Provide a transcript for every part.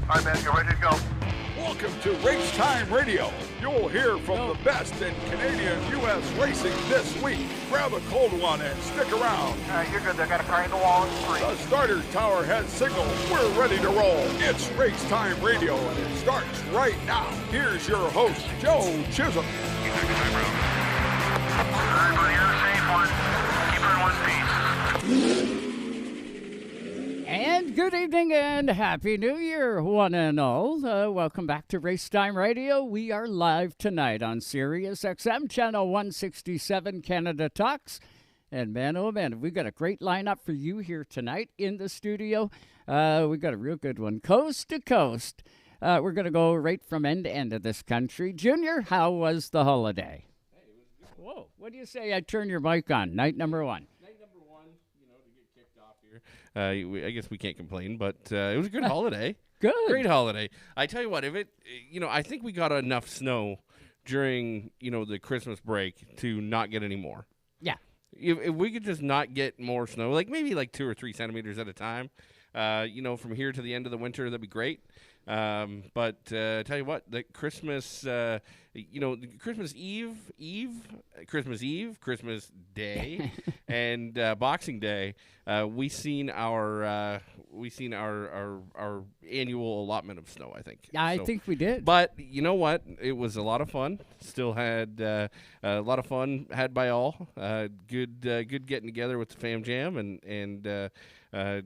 All right, man, you're ready to go. Welcome to Race Time Radio. You'll hear from the best in Canadian U.S. racing this week. Grab a cold one and stick around. You're good. They got a car in the wall. The starter tower has signaled. We're ready to roll. It's Race Time Radio, and it starts right now. Here's your host, Joe Chisholm. Everybody have a safe one. Keep her in one piece. And good evening and Happy New Year, one and all. Welcome back to Race Time Radio. We are live tonight on SiriusXM, Channel 167, Canada Talks. And man, oh man, we've got a great lineup for you here tonight in the studio. We've got a real good one, coast to coast. We're going to go right from end to end of this country. Junior, how was the holiday? Hey, it was good. Whoa, what do you say I turn your mic on? Night number one. To get kicked off here. I guess we can't complain, but it was a good holiday. Good. Great holiday. I tell you what, I think we got enough snow during, the Christmas break to not get any more. Yeah. If we could just not get more snow, maybe 2 or 3 centimeters at a time, from here to the end of the winter, that'd be great. But tell you what, the Christmas, Christmas Eve, Christmas Day, and Boxing Day, we seen our annual allotment of snow. I think. Yeah, I think we did. But you know what? It was a lot of fun. Still had a lot of fun had by all. Good getting together with the fam jam and. I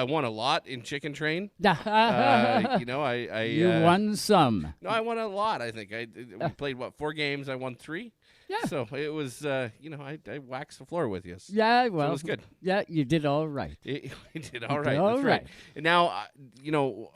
won a lot in Chicken Train. You I won some. No, I won a lot. I think we played 4 games. I won 3. Yeah. So it was, I waxed the floor with you. Yeah, So well, it was good. Yeah, you did all right. I did all right. all That's right. And now,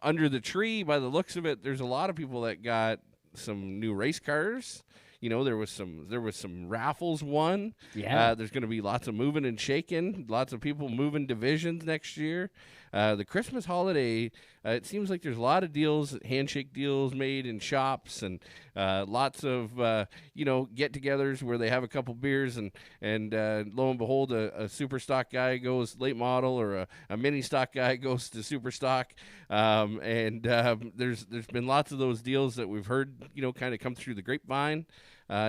under the tree, by the looks of it, there's a lot of people that got some new race cars. There was some raffles won. Yeah. There's going to be lots of moving and shaking. Lots of people moving divisions next year. The Christmas holiday, it seems like there's a lot of deals, handshake deals made in shops, and lots of get-togethers where they have a couple beers, and lo and behold, a super stock guy goes late model, or a mini stock guy goes to super stock. There's been lots of those deals that we've heard kind of come through the grapevine.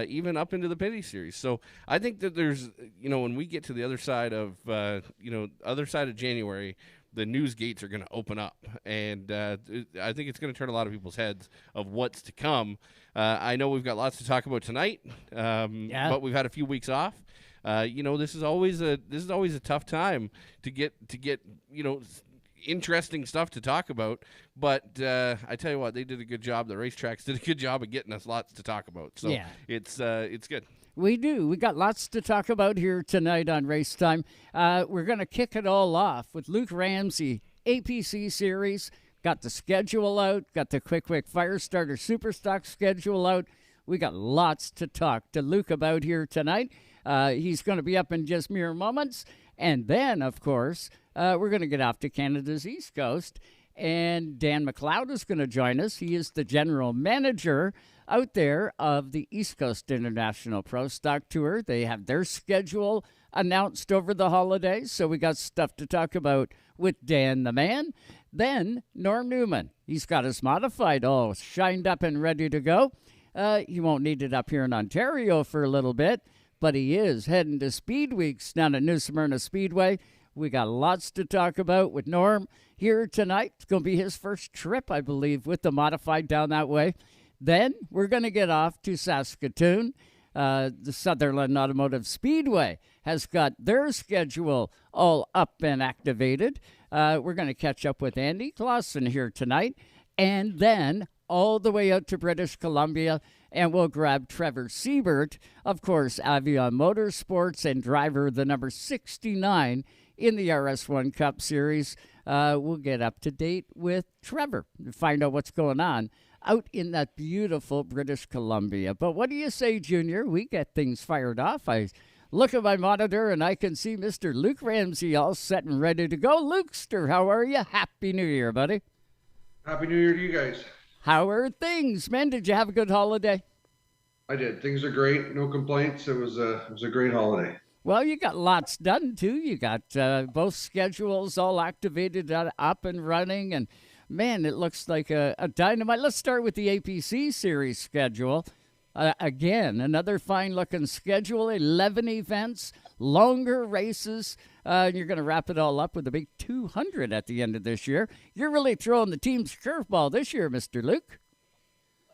Even up into the Penny Series. So I think that there's, when we get to the other side of January, the news gates are going to open up. And I think it's going to turn a lot of people's heads of what's to come. I know we've got lots to talk about tonight, but we've had a few weeks off. This is always a tough time to get interesting stuff to talk about, but I tell you what, they did a good job. The racetracks did a good job of getting us lots to talk about. So yeah. It's good. We do. We got lots to talk about here tonight on Race Time. We're going to kick it all off with Luke Ramsay, APC Series. Got the schedule out. Got the Qwick Firestarter Superstock schedule out. We got lots to talk to Luke about here tonight. He's going to be up in just mere moments. And then, of course, we're going to get off to Canada's East Coast, and Dan MacLeod is going to join us. He is the general manager out there of the East Coast International Pro Stock Tour. They have their schedule announced over the holidays, so we got stuff to talk about with Dan the man. Then Norm Newman. He's got his modified all shined up and ready to go. He won't need it up here in Ontario for a little bit, but he is heading to Speedweeks down at New Smyrna Speedway. We got lots to talk about with Norm here tonight. It's going to be his first trip, I believe, with the modified down that way. Then we're going to get off to Saskatoon. The Sutherland Automotive Speedway has got their schedule all up and activated. We're going to catch up with Andy Clausen here tonight. And then all the way out to British Columbia, and we'll grab Trevor Seibert, of course, Avion Motorsports, and driver the number 69 in the RS1 Cup Series. We'll get up to date with Trevor to find out what's going on out in that beautiful British Columbia. But what do you say, Junior? We get things fired off. I look at my monitor, and I can see Mr. Luke Ramsay all set and ready to go. Lukester, how are you? Happy New Year, buddy. Happy New Year to you guys. How are things, man? Did you have a good holiday? I did. Things are great. No complaints. It was a great holiday. Well, you got lots done, too. You got both schedules all activated, up and running, and Man, it looks like a dynamite. Let's start with the APC series schedule. Again, another fine-looking schedule, 11 events, longer races. You're going to wrap it all up with a big 200 at the end of this year. You're really throwing the team's curveball this year, Mr. Luke.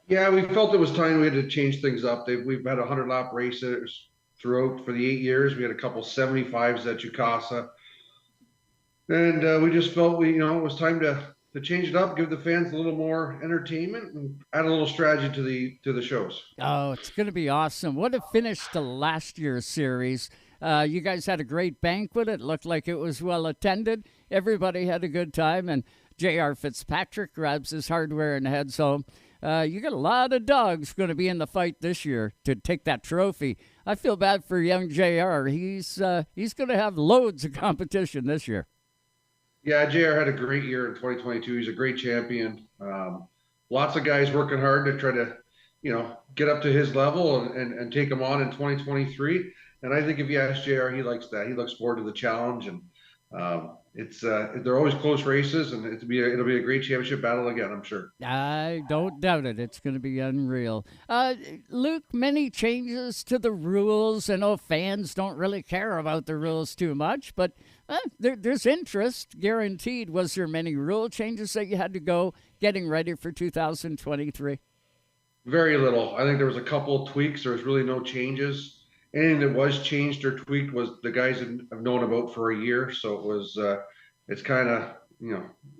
Yeah, we felt it was time we had to change things up. We've had 100-lap races throughout for the 8 years. We had a couple 75s at Jukasa. And we just felt it was time to change it up, give the fans a little more entertainment, and add a little strategy to the shows. Oh, it's going to be awesome. What a finish to last year's series. You guys had a great banquet. It looked like it was well attended. Everybody had a good time, and J.R. Fitzpatrick grabs his hardware and heads home. You got a lot of dogs going to be in the fight this year to take that trophy. I feel bad for young J.R. He's going to have loads of competition this year. Yeah, JR had a great year in 2022. He's a great champion. Lots of guys working hard to try to, get up to his level and take him on in 2023. And I think if you ask JR, he likes that. He looks forward to the challenge. And they're always close races, and it'll be a great championship battle again, I'm sure. I don't doubt it. It's going to be unreal. Luke, many changes to the rules. I know fans don't really care about the rules too much, but there's interest guaranteed. Was there many rule changes that you had to go getting ready for 2023? Very little. I think there was a couple of tweaks. There was really no changes. Anything that was changed or tweaked was the guys have known about for a year. So it was, it's kind of,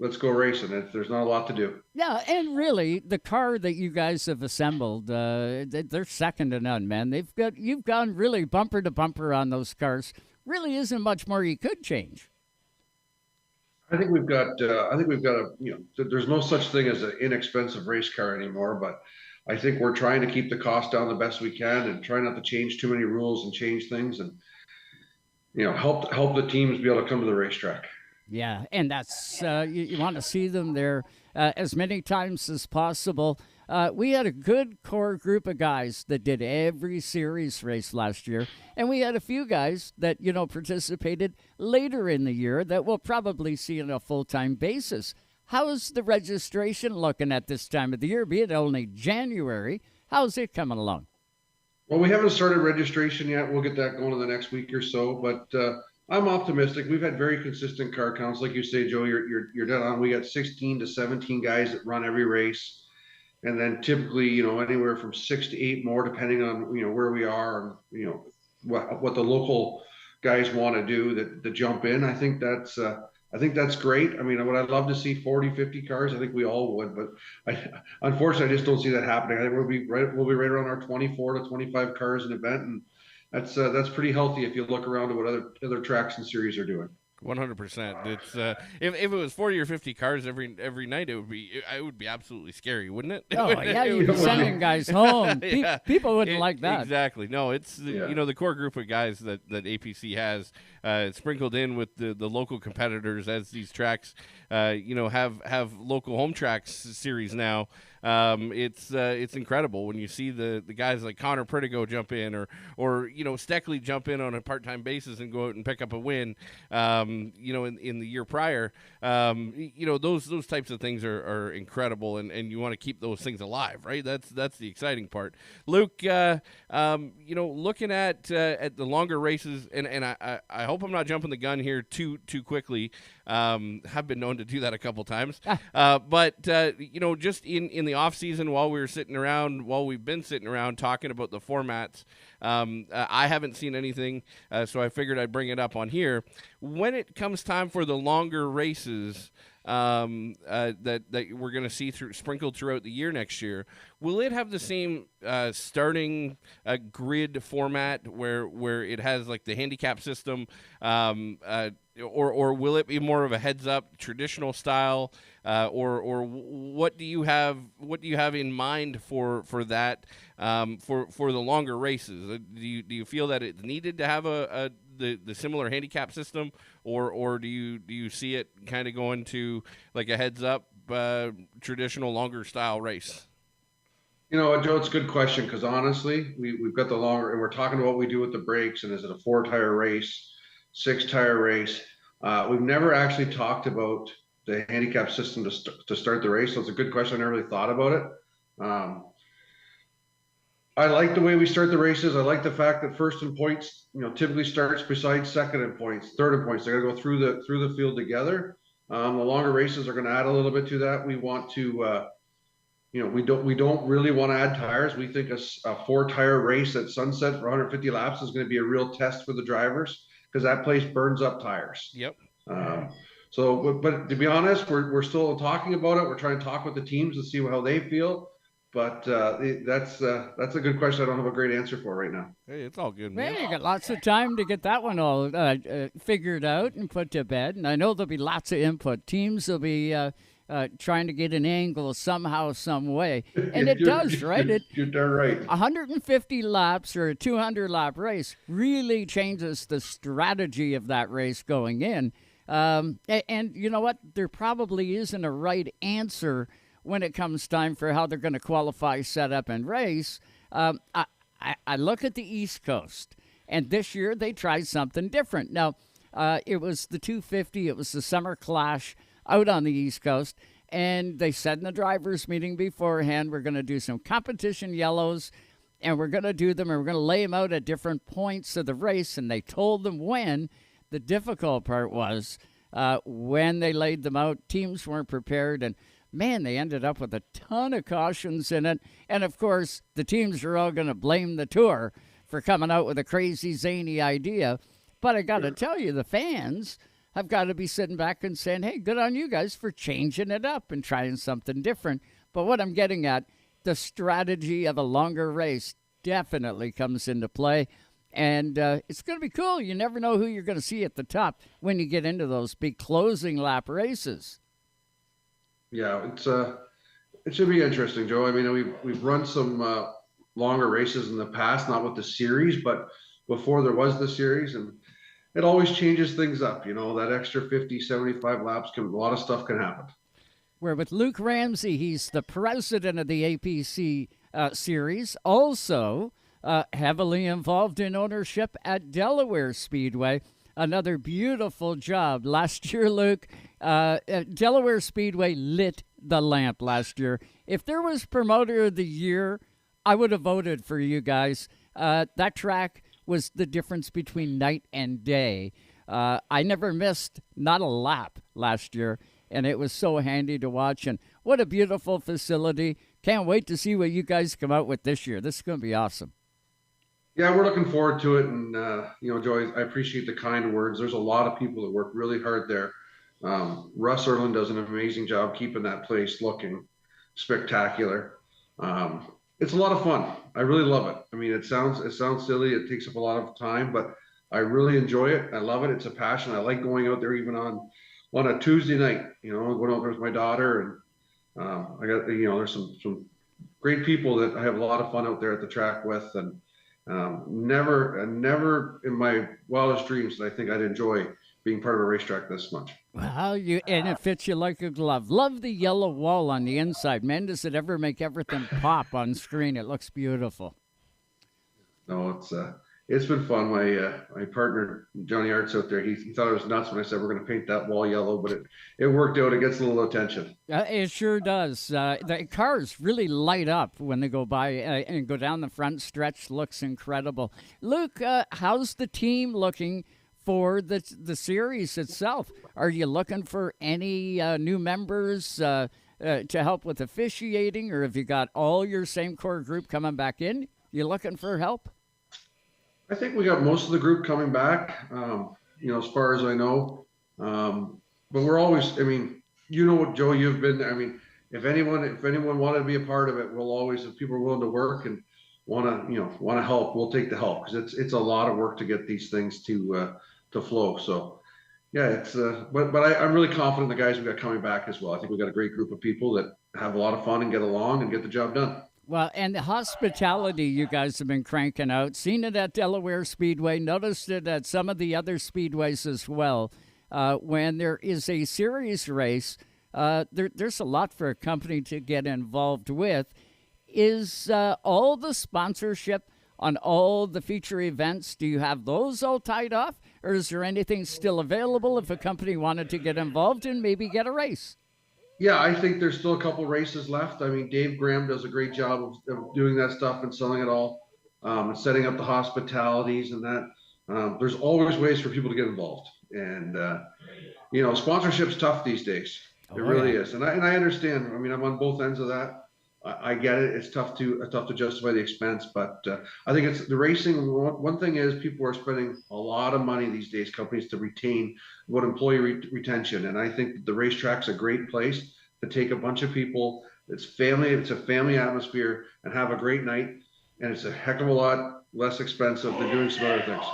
let's go racing. There's not a lot to do. Yeah, and really, the car that you guys have assembled, they're second to none, man. You've gone really bumper to bumper on those cars. Really isn't much more you could change. I think we've got there's no such thing as an inexpensive race car anymore, but I think we're trying to keep the cost down the best we can and try not to change too many rules and change things and, help the teams be able to come to the racetrack. Yeah, and that's you want to see them there as many times as possible. We had a good core group of guys that did every series race last year, and we had a few guys that, participated later in the year that we'll probably see on a full-time basis. How's the registration looking at this time of the year, be it only January? How's it coming along? Well, we haven't started registration yet. We'll get that going in the next week or so, but I'm optimistic. We've had very consistent car counts. Like you say, Joe, you're dead on. We got 16 to 17 guys that run every race. And then typically, anywhere from 6 to 8 more, depending on, where we are and, what the local guys want to do that jump in. I think that's great. I mean, would I love to see 40, 50 cars? I think we all would, but unfortunately, I just don't see that happening. I think we'll be right around our 24 to 25 cars an event. And that's pretty healthy if you look around at what other tracks and series are doing. 100%. It's if it was 40 or 50 cars every night, it would be absolutely scary, wouldn't it? Oh yeah, you'd be sending guys home. Yeah. People wouldn't like that. Exactly. No, it's the core group of guys that APC has sprinkled in with the local competitors as these tracks have local home tracks series now. It's incredible when you see the guys like Connor Pritigo jump in or Steckley jump in on a part-time basis and go out and pick up a win. In the year prior, those types of things are incredible, and you want to keep those things alive, right? That's the exciting part. Luke, looking at the longer races, and I hope I'm not jumping the gun here too quickly. Have been known to do that a couple times, but just in the off season while we've been sitting around talking about the formats. I haven't seen anything, so I figured I'd bring it up on here. When it comes time for the longer races that we're going to see sprinkled throughout the year next year, will it have the same starting grid format where it has like the handicap system, or will it be more of a heads-up traditional style, or what do you have in mind for that for the longer races? Do you feel that it's needed to have the similar handicap system, or do you see it kind of going to like a heads-up traditional longer style race? Joe, it's a good question because honestly, we've got the longer, and we're talking about what we do with the brakes, and is it a 4-tire race, 6-tire race? We've never actually talked about the handicap system to start the race. So it's a good question. I never really thought about it. I like the way we start the races. I like the fact that first in points, typically starts beside second in points, third in points. They're going to go through the field together. The longer races are going to add a little bit to that. We want to, we don't really want to add tires. We think a 4-tire race at Sunset for 150 laps is going to be a real test for the drivers because that place burns up tires. Yep. But to be honest, we're still talking about it. We're trying to talk with the teams to see how they feel. But that's a good question. I don't have a great answer for right now. Hey, it's all good, man. Well, you got lots of time to get that one all figured out and put to bed. And I know there'll be lots of input. Teams will be trying to get an angle somehow, some way. And it does, right? You're darn right. 150 laps or a 200-lap race really changes the strategy of that race going in. And you know what? There probably isn't a right answer when it comes time for how they're going to qualify, set up, and race. I look at the East Coast, and this year they tried something different. Now, it was the 250. It was the Summer Clash out on the East Coast, and they said in the drivers' meeting beforehand, we're going to do some competition yellows, and we're going to do them, and we're going to lay them out at different points of the race, and they told them when. The difficult part was when they laid them out, teams weren't prepared, and man, they ended up with a ton of cautions in it. And, of course, the teams are all going to blame the Tour for coming out with a crazy, zany idea. But I got to tell you, the fans have got to be sitting back and saying, hey, good on you guys for changing it up and trying something different. But what I'm getting at, the strategy of a longer race definitely comes into play. And it's going to be cool. You never know who you're going to see at the top when you get into those big closing lap races. Yeah, it should be interesting, Joe. I mean, we've run some longer races in the past, not with the series, but before there was the series, and it always changes things up. That extra 50, 75 laps, a lot of stuff can happen. We're with Luke Ramsay. He's the president of the APC series, also heavily involved in ownership at Delaware Speedway. Another beautiful job last year, Luke. Delaware Speedway lit the lamp last year. If there was promoter of the year, I would have voted for you guys. That track was the difference between night and day. I never missed not a lap last year, and it was so handy to watch. And what a beautiful facility. Can't wait to see what you guys come out with this year. This is going to be awesome. Yeah, we're looking forward to it. And, Joey, I appreciate the kind words. There's a lot of people that work really hard there. Russ Erlin does an amazing job keeping that place looking spectacular. It's a lot of fun. I really love it. I mean, it sounds silly. It takes up a lot of time, but I really enjoy it. I love it. It's a passion. I like going out there even on a Tuesday night, going out there with my daughter. And I got, there's some great people that I have a lot of fun out there at the track with. And never in my wildest dreams did I think I'd enjoy being part of a racetrack this much. Well, and it fits you like a glove. Love the yellow wall on the inside. Man, does it ever make everything pop on screen. It looks beautiful. No, it's been fun. My partner, Johnny Arts out there, he thought it was nuts when I said we're going to paint that wall yellow, but it worked out. It gets a little attention. It sure does. The cars really light up when they go by and go down the front stretch. Looks incredible. Luke, how's the team looking for the series itself? Are you looking for any new members to help with officiating, or have you got all your same core group coming back in? You looking for help? I think we got most of the group coming back, as far as I know. But we're always, what, Joe, you've been there. I mean, if anyone wanted to be a part of it, we'll always, if people are willing to work and want to help, we'll take the help, because it's a lot of work to get these things to flow. So yeah, I'm really confident the guys we got coming back as well. I think we got a great group of people that have a lot of fun and get along and get the job done. Well, and the hospitality you guys have been cranking out. Seen it at Delaware Speedway, noticed it at some of the other speedways as well. When there is a series race, there's a lot for a company to get involved with. Is all the sponsorship on all the feature events. Do you have those all tied off, or is there anything still available if a company wanted to get involved and maybe get a race? Yeah, I think there's still a couple races left. I mean, Dave Graham does a great job of doing that stuff and selling it all, and setting up the hospitalities and that. There's always ways for people to get involved, and sponsorship's tough these days. It really is, and I understand. I mean, I'm on both ends of that. I get it. It's tough to justify the expense, but I think it's the racing. One thing is people are spending a lot of money these days, companies, to retain employee retention, and I think that the racetrack's a great place to take a bunch of people. It's a family atmosphere, and have a great night, and it's a heck of a lot less expensive than doing some other things.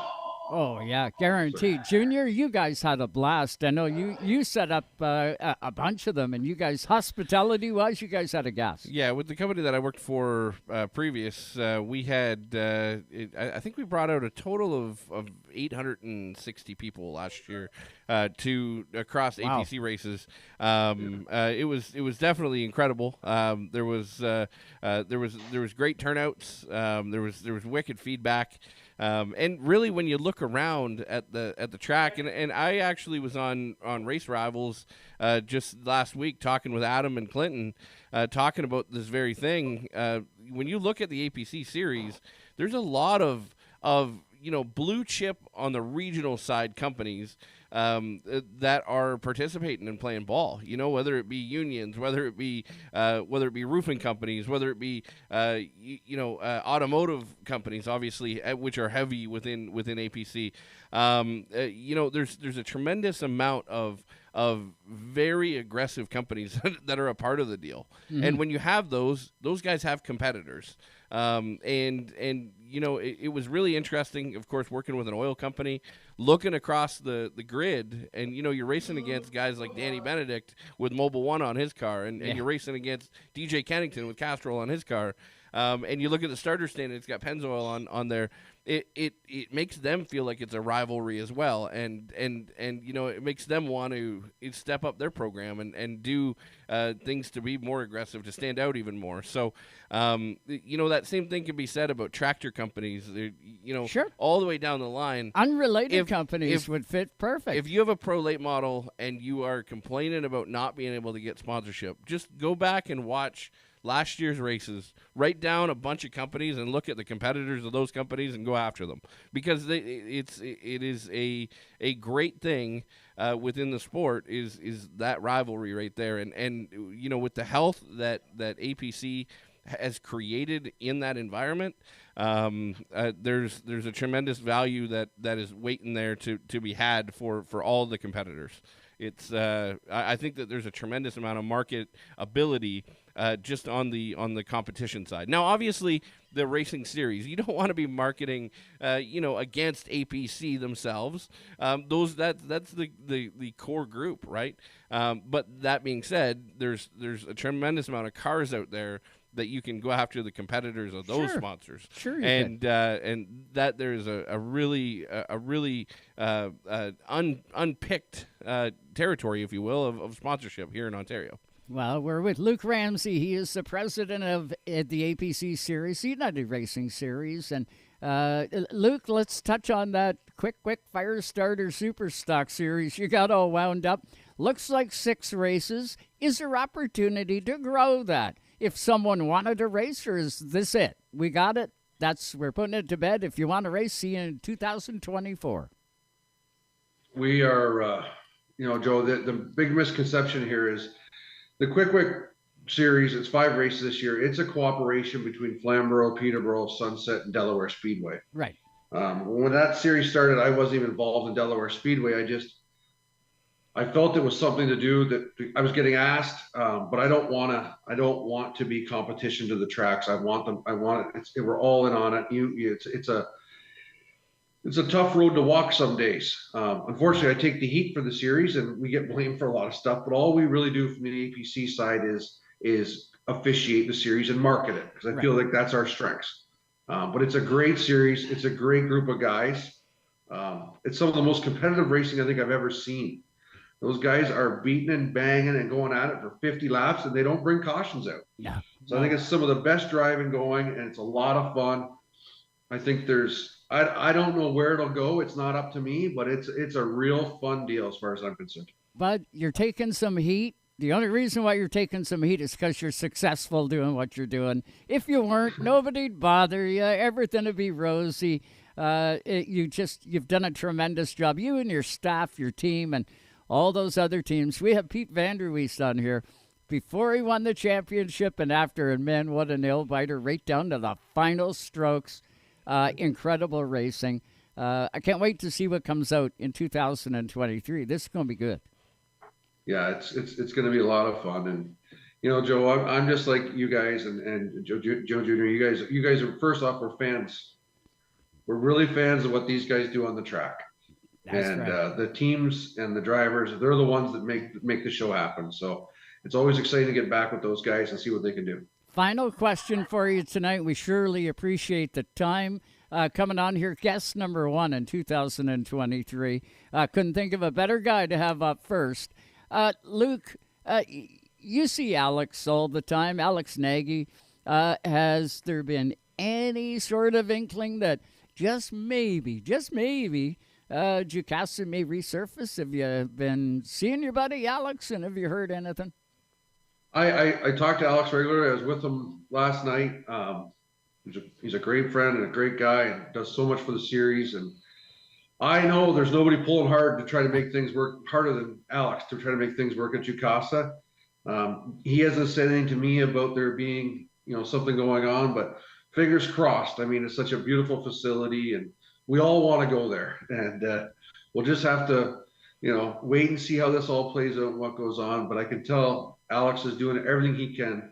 Oh, yeah, guaranteed. Junior, you guys had a blast. I know you set up a bunch of them, and you guys, hospitality-wise, you guys had a gas. Yeah, with the company that I worked for previous, we had, I think we brought out a total of 860 people last year across APC races. It was definitely incredible. There was great turnouts. There was wicked feedback. And really, when you look around at the track, and I actually was on Race Rivals just last week talking with Adam and Clinton, talking about this very thing. When you look at the APC series, there's a lot of blue chip on the regional side companies that are participating and playing ball. Whether it be unions, whether it be roofing companies, whether it be automotive companies, obviously, which are heavy within APC. There's a tremendous amount of very aggressive companies that are a part of the deal. Mm-hmm. And when you have those guys have competitors. It was really interesting, of course, working with an oil company, looking across the grid, and you're racing against guys like Danny Benedict with Mobil 1 on his car, and you're racing against DJ Kennington with Castrol on his car, and you look at the starter stand, and it's got Pennzoil on there. It makes them feel like it's a rivalry as well, and it makes them want to step up their program and do things to be more aggressive, to stand out even more. So that same thing can be said about tractor companies. Sure. All the way down the line, unrelated companies would fit perfect. If you have a pro late model and you are complaining about not being able to get sponsorship, just go back and watch last year's races, write down a bunch of companies and look at the competitors of those companies and go after them, because it is a great thing within the sport is that rivalry right there, and with the health that APC has created in that environment, there's a tremendous value that is waiting there to be had for all the competitors. It's I think that there's a tremendous amount of market ability just on the competition side. Now, obviously, the racing series, you don't want to be marketing, against APC themselves. That's the core group, right? But that being said, there's a tremendous amount of cars out there that you can go after the competitors of those sponsors. Sure, and that there's a really unpicked territory, if you will, of sponsorship here in Ontario. Well, we're with Luke Ramsay. He is the president of the APC Series, the United Racing Series. And Luke, let's touch on that Qwick Fire Starter Super Stock Series. You got all wound up. Looks like 6 races. Is there opportunity to grow that? If someone wanted to race, or is this it? We got it. We're putting it to bed. If you want to race, see you in 2024. We are, Joe, the big misconception here is the Qwick series. It's 5 races this year. It's a cooperation between Flamborough, Peterborough, Sunset, and Delaware Speedway. Right. When that series started, I wasn't even involved in Delaware Speedway. I felt it was something to do that I was getting asked, but I don't want to be competition to the tracks. We're all in on it. It's a tough road to walk some days. Unfortunately, I take the heat for the series, and we get blamed for a lot of stuff. But all we really do from the APC side is officiate the series and market it, because I feel like that's our strengths. But it's a great series. It's a great group of guys. It's some of the most competitive racing I think I've ever seen. Those guys are beating and banging and going at it for 50 laps, and they don't bring cautions out. Yeah. So I think it's some of the best driving going, and it's a lot of fun. I think I don't know where it'll go. It's not up to me, but it's a real fun deal as far as I'm concerned. But you're taking some heat. The only reason why you're taking some heat is because you're successful doing what you're doing. If you weren't, nobody'd bother you. Everything would be rosy. You've done a tremendous job. You and your staff, your team, and all those other teams. We have Pete Vanderweest on here before he won the championship and after. And man, what a nail biter right down to the final strokes. Incredible racing. I can't wait to see what comes out in 2023. This is going to be good. Yeah, it's going to be a lot of fun. And you know, Joe, I'm just like you guys and Joe Jr. You guys are, first off, we're fans. We're really fans of what these guys do on the track. That's and right. The teams and the drivers, they're the ones that make the show happen. So it's always exciting to get back with those guys and see what they can do. Final question for you tonight. We surely appreciate the time coming on here. Guest number 1 in 2023. Couldn't think of a better guy to have up first. Luke, you see Alex all the time, Alex Nagy. Has there been any sort of inkling that just maybe, Jukasa may resurface? Have you been seeing your buddy Alex, and have you heard anything? I talked to Alex regularly. I was with him last night. He's a great friend and a great guy and does so much for the series. And I know there's nobody pulling hard to try to make things work, harder than Alex to try to make things work at Jukasa. He hasn't said anything to me about there being, something going on, but fingers crossed. I mean, it's such a beautiful facility and we all want to go there. And we'll just have to, wait and see how this all plays out and what goes on. But I can tell Alex is doing everything he can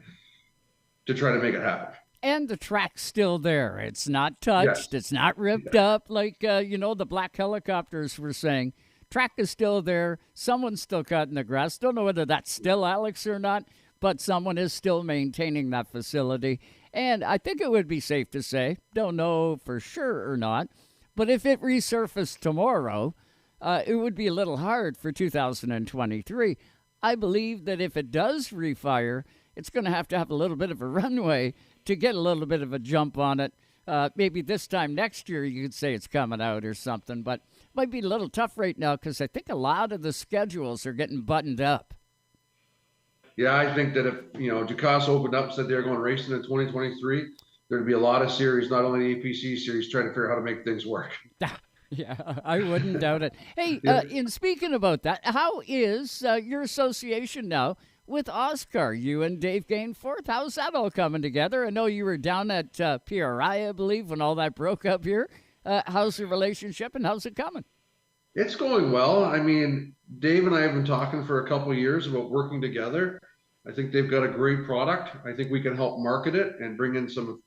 to try to make it happen. And the track's still there. It's not touched. Yes. It's not ripped up like, the black helicopters were saying. Track is still there. Someone's still cutting the grass. Don't know whether that's still Alex or not, but someone is still maintaining that facility. And I think it would be safe to say, don't know for sure or not, but if it resurfaced tomorrow, it would be a little hard for 2023. I believe that if it does refire, it's going to have a little bit of a runway to get a little bit of a jump on it. Maybe this time next year you could say it's coming out or something, but it might be a little tough right now because I think a lot of the schedules are getting buttoned up. Yeah, I think that if, Jukasa opened up and said they were going racing in 2023, there'd be a lot of series, not only the APC series, trying to figure out how to make things work. Yeah, I wouldn't doubt it. Hey, in speaking about that, how is your association now with OSCAAR? You and Dave Gainforth, how's that all coming together? I know you were down at PRI, I believe, when all that broke up here. How's the relationship and how's it coming? It's going well. I mean, Dave and I have been talking for a couple of years about working together. I think they've got a great product. I think we can help market it and bring in some,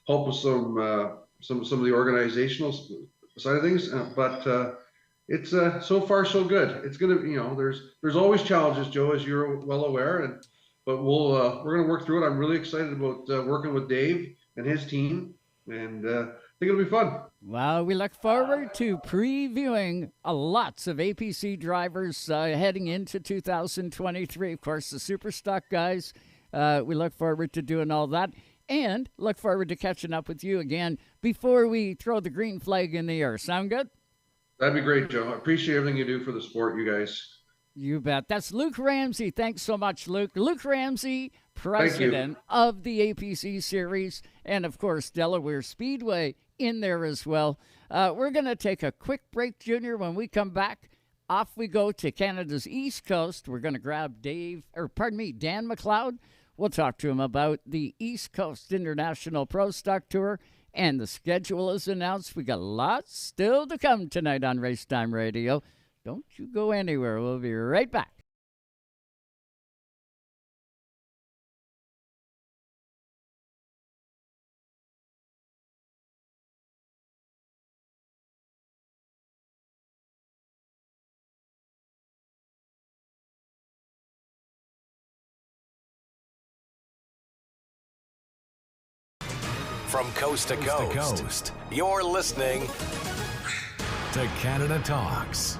help with some of the organizational side of things. But it's so far so good. It's gonna, there's always challenges, Joe, as you're well aware, but we're gonna work through it. I'm really excited about working with Dave and his team, and I think it'll be fun. Well, we look forward to previewing lots of APC drivers heading into 2023. Of course, the Superstock guys. We look forward to doing all that. And look forward to catching up with you again before we throw the green flag in the air. Sound good? That'd be great, Joe. I appreciate everything you do for the sport, you guys. You bet. That's Luke Ramsay. Thanks so much, Luke. Luke Ramsay, president of the APC series, and, of course, Delaware Speedway in there as well. We're going to take a quick break, Junior. When we come back, off we go to Canada's East Coast. We're going to grab Dan MacLeod. We'll talk to him about the East Coast International Pro Stock Tour, and the schedule is announced. We got lots still to come tonight on Race Time Radio. Don't you go anywhere. We'll be right back. From coast to coast, you're listening to Canada Talks.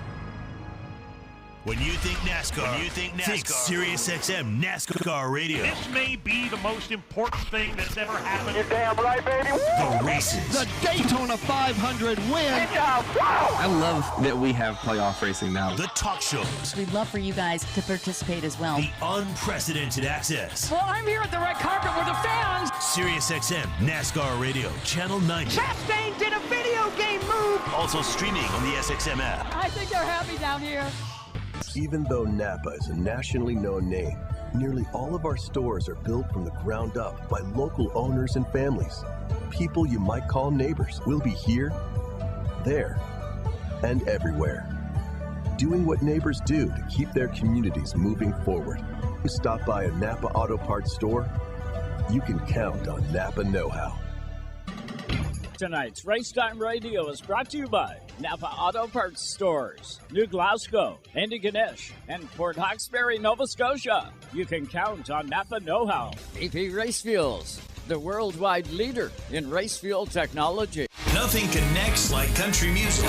When you think NASCAR, think SiriusXM NASCAR Radio. This may be the most important thing that's ever happened. You're damn right, baby. The races. The Daytona 500 win. I love that we have playoff racing now. The talk shows. We'd love for you guys to participate as well. The unprecedented access. Well, I'm here at the red carpet with the fans. SiriusXM NASCAR Radio, Channel 90. Chastain did a video game move. Also streaming on the SXM app. I think they're happy down here. Even though Napa is a nationally known name, nearly all of our stores are built from the ground up by local owners and families. People you might call neighbors will be here, there, and everywhere. Doing what neighbors do to keep their communities moving forward. You stop by a Napa Auto Parts store, you can count on Napa know-how. Tonight's Racetime Radio is brought to you by Napa Auto Parts Stores, New Glasgow, Antigonish, and Port Hawkesbury, Nova Scotia. You can count on Napa know-how. AP Race Fuels, the worldwide leader in race fuel technology. Nothing connects like country music.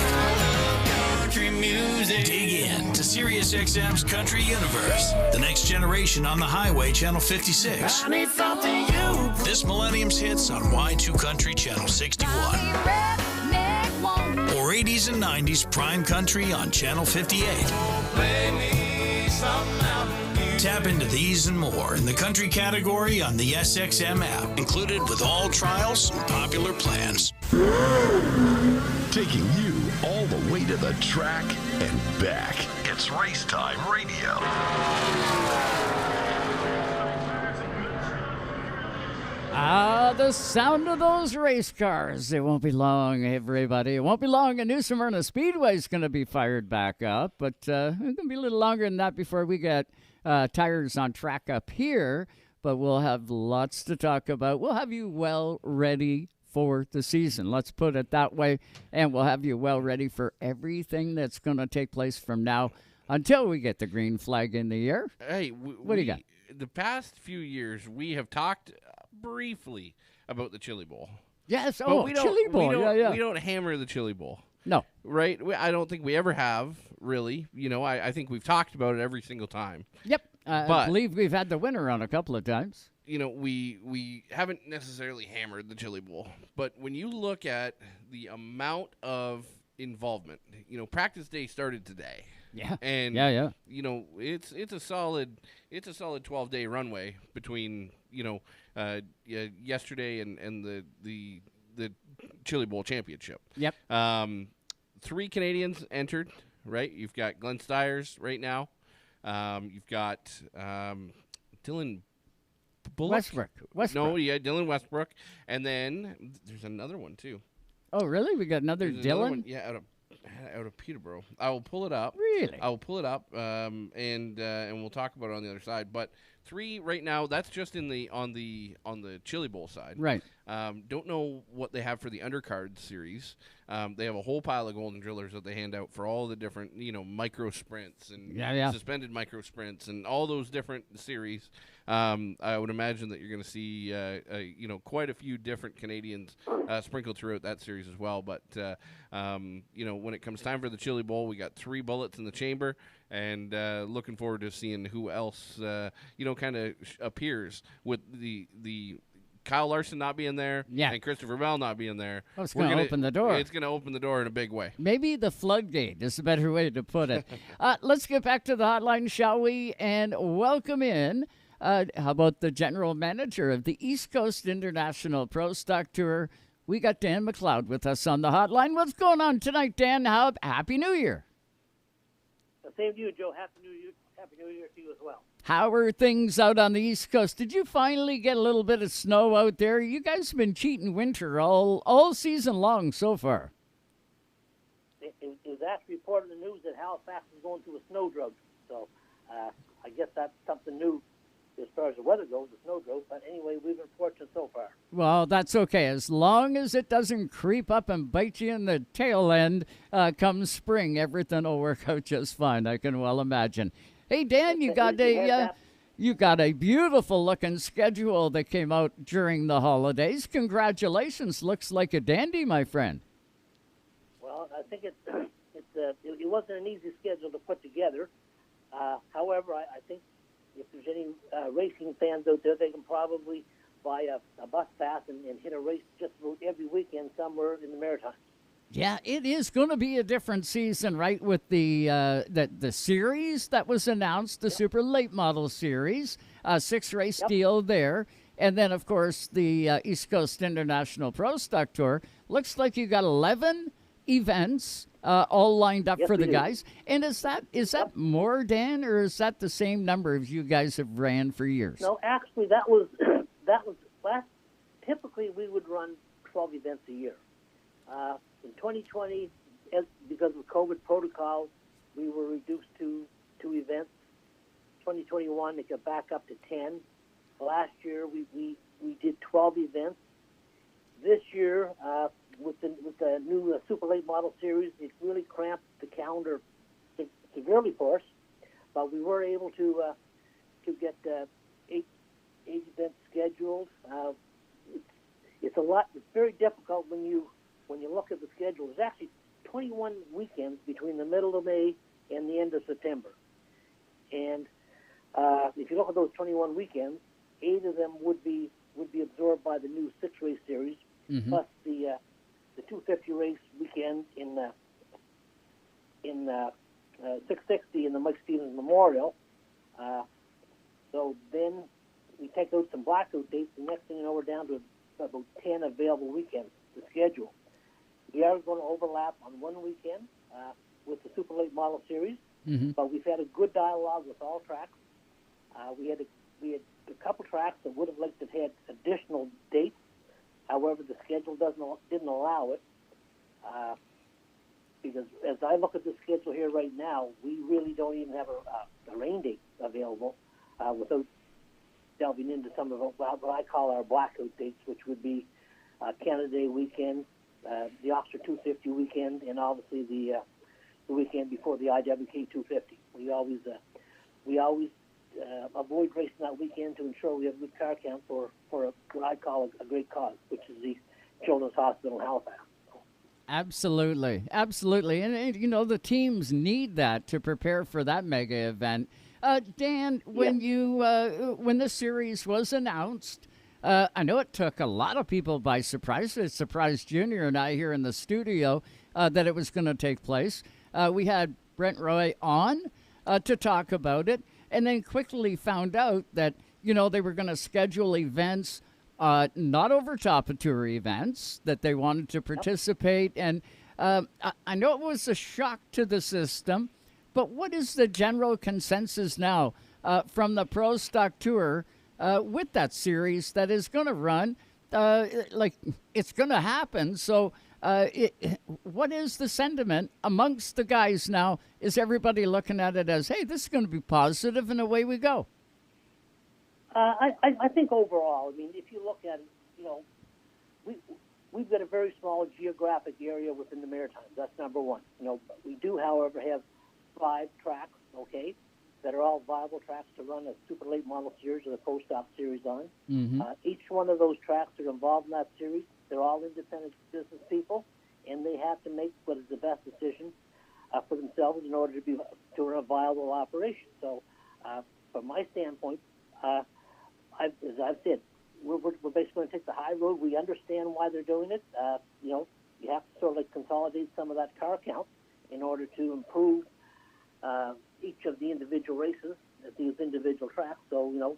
Country music. Dig in to SiriusXM's Country Universe. The next generation on the highway, Channel 56. I need something you. This millennium's hits on Y2 Country, Channel 61. Or 80s and 90s prime country on Channel 58. Play me something out. Tap into these and more in the country category on the SXM app, included with all trials and popular plans. Taking you all the way to the track and back. It's Racetime Radio. The sound of those race cars. It won't be long, everybody. It won't be long. A new Smyrna Speedway is going to be fired back up, but it's going to be a little longer than that before we get tires on track up here, but we'll have lots to talk about. We'll have you well ready for the season. Let's put it that way, and we'll have you well ready for everything that's going to take place from now until we get the green flag in the air. Hey, what do you got? The past few years, we have talked briefly about the Chili Bowl. Yes, Chili Bowl. We don't hammer the Chili Bowl. No. Right? I don't think we ever have, really. You know, I think we've talked about it every single time. Yep. I believe we've had the winner on a couple of times. You know, we haven't necessarily hammered the Chili Bowl. But when you look at the amount of involvement, you know, practice day started today. Yeah. And you know, it's a solid 12-day runway between, you know, yesterday and the Chili Bowl championship. Yep. 3 Canadians entered, right? You've got Glenn Stiers right now. You've got Dylan Bullock. Westbrook. No, yeah, Dylan Westbrook. And then there's another one too. Oh, really? We got another There's Dylan? Another one, yeah, out of Peterborough. I will pull it up. Really? I will pull it up, and we'll talk about it on the other side. But 3 right now. That's just on the Chili Bowl side. Right. Don't know what they have for the undercard series. They have a whole pile of golden drillers that they hand out for all the different, you know, micro sprints and suspended micro sprints and all those different series. I would imagine that you're going to see, you know, quite a few different Canadians sprinkled throughout that series as well. But, you know, when it comes time for the Chili Bowl, we got 3 bullets in the chamber, and looking forward to seeing who else, you know, kind of appears with the Kyle Larson not being there and Christopher Bell not being there. Oh, it's going to open the door. It's going to open the door in a big way. Maybe the floodgate is a better way to put it. Let's get back to the hotline, shall we, and welcome in. How about the general manager of the East Coast International Pro Stock Tour? We got Dan MacLeod with us on the hotline. What's going on tonight, Dan? Happy New Year. Same to you, Joe. Happy New Year. Happy New Year to you as well. How are things out on the East Coast? Did you finally get a little bit of snow out there? You guys have been cheating winter all season long so far. It was actually reported in the news that Halifax is going through a snow drought. So I guess that's something new as far as the weather goes, the snow drought. But anyway, we've been fortunate so far. Well, that's okay. As long as it doesn't creep up and bite you in the tail end come spring, everything will work out just fine, I can well imagine. Hey, Dan, you got a beautiful-looking schedule that came out during the holidays. Congratulations. Looks like a dandy, my friend. Well, I think it wasn't an easy schedule to put together. However, I think if there's any racing fans out there, they can probably buy a bus pass and hit a race just about every weekend somewhere in the Maritimes. Yeah, it is going to be a different season, right? With the series that was announced, the Super Late Model Series, 6-race deal there, and then of course the East Coast International Pro Stock Tour. Looks like you got 11 events all lined up for the guys. And is that more, Dan, or is that the same number as you guys have ran for years? No, actually, that was last. Typically, we would run 12 events a year. In 2020, because of COVID protocols, we were reduced to 2 events. 2021, it got back up to 10. Last year, we did 12 events. This year, with the new Super Late Model Series, it really cramped the calendar severely for us. But we were able to get 8 events scheduled. It's a lot. It's very difficult when you look at the schedule. There's actually 21 weekends between the middle of May and the end of September. And if you look at those 21 weekends, 8 of them would be absorbed by the new 6-race series, plus the 250 race weekend in 660 in the Mike Stevens Memorial. So then we take out some blackout dates, and next thing you know, we're down to about 10 available weekends to schedule. We are going to overlap on one weekend with the Super Late Model Series, but we've had a good dialogue with all tracks. We had a couple tracks that would have liked to have had additional dates. However, the schedule didn't allow it. Because as I look at the schedule here right now, we really don't even have a rain date available without delving into some of what I call our blackout dates, which would be Canada Day weekend, the Oxford 250 weekend, and obviously the weekend before the IWK 250. We always avoid racing that weekend to ensure we have good car count for what I call a great cause, which is the Children's Hospital in Halifax. Absolutely. And you know, the teams need that to prepare for that mega event. Dan, when when the series was announced, I know it took a lot of people by surprise. It surprised Junior and I here in the studio that it was going to take place. We had Brent Roy on to talk about it, and then quickly found out that, you know, they were going to schedule events not over top of tour events, that they wanted to participate. And I know it was a shock to the system, but what is the general consensus now from the Pro Stock Tour with that series that is going to run? Like, it's going to happen. So what is the sentiment amongst the guys now? Is everybody looking at it as, hey, this is going to be positive, and away we go? I think overall, I mean, if you look at it, you know, we've got a very small geographic area within the Maritimes. That's number one. You know, we do, however, have 5 tracks, okay, that are all viable tracks to run a Super Late Model Series or the Pro Stock Series on. Each one of those tracks are involved in that series. They're all independent business people, and they have to make what is the best decision for themselves in order to run a viable operation. So, from my standpoint, as I've said, we're basically going to take the high road. We understand why they're doing it. You know, you have to sort of like consolidate some of that car count in order to improve each of the individual races at these individual tracks. So, you know,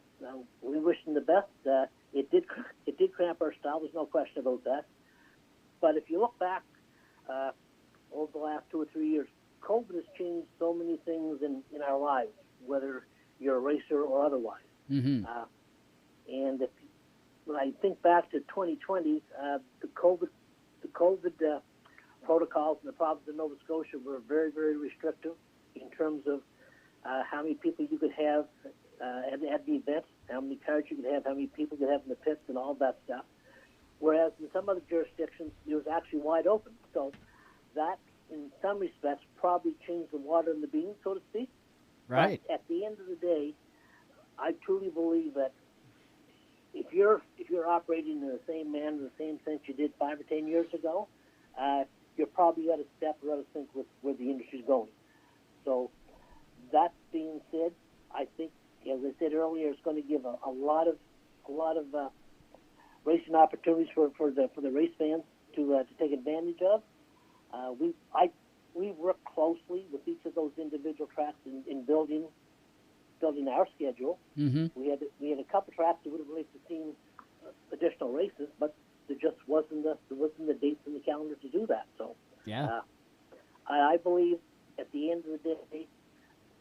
we wish them the best. It did cramp our style. There's no question about that. But if you look back over the last 2 or 3 years, COVID has changed so many things in our lives, whether you're a racer or otherwise. And when I think back to 2020, the COVID protocols in the province of Nova Scotia were very, very restrictive in terms of how many people you could have at the event, how many cars you could have, how many people you could have in the pits, and all that stuff. Whereas in some other jurisdictions, it was actually wide open. So that, in some respects, probably changed the water in the beans, so to speak. Right. But at the end of the day, I truly believe that if you're operating in the same manner, the same sense you did 5 or 10 years ago, you're probably out of step or out of sync with where the industry's going. So that being said, I think, as I said earlier, it's going to give a lot of racing opportunities for the race fans to take advantage of. We work closely with each of those individual tracks in building our schedule. Mm-hmm. We had a couple tracks that would have liked to seen additional races, but there just wasn't the dates in the calendar to do that. So yeah, I believe at the end of the day,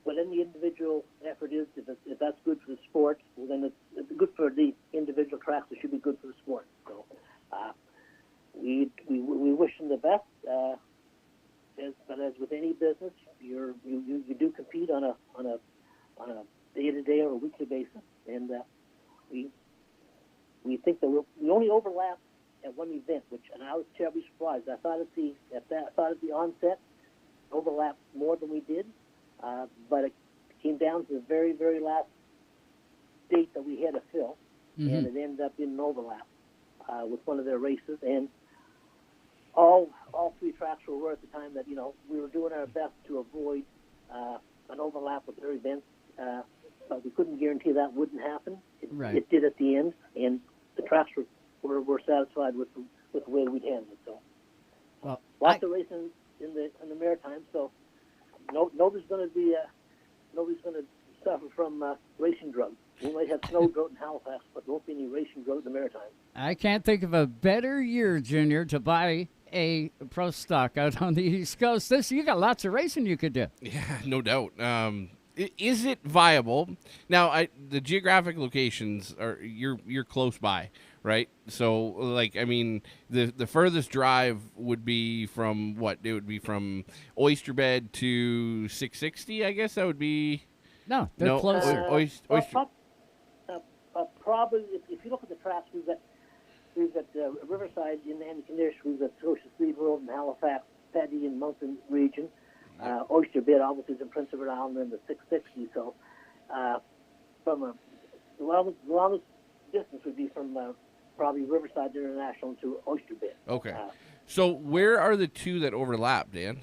whatever the individual effort is, if that's good for the sport, well, then it's good for the individual tracks. It should be good for the sport. So we wish them the best. But as with any business, you do compete on a day-to-day or a weekly basis, and we think that we only overlap at one event, and I was terribly surprised. I thought at the onset overlapped more than we did, but it came down to the very, very last date that we had to fill, mm-hmm. and it ended up in an overlap with one of their races, and all three tracks were aware at the time that we were doing our best to avoid an overlap with their events, but we couldn't guarantee that wouldn't happen. It did at the end, and the tracks were satisfied with the way we'd handled it. So, lots of racing in the Maritime. So, nobody's going to suffer from racing drugs. We might have snow drought in Halifax, but there won't be any racing drought in the Maritime. I can't think of a better year, Junior, to buy a pro stock out on the East Coast. You got lots of racing you could do. Yeah, no doubt. Is it viable? Now, the geographic locations are you're close by, right? So, like, I mean, the furthest drive would be from what? It would be from Oyster Bed to 660, I guess that would be. No, they're closer. Probably, if you look at the tracks, we've got Riverside in the Antigonish, we've got Scotia Speedway in Halifax, Paddy and Mountain region. Oyster Bed obviously is in Prince Edward Island and the 660. So, from the longest distance would be from probably Riverside International to Oyster Bed. Okay. So where are the two that overlap, Dan?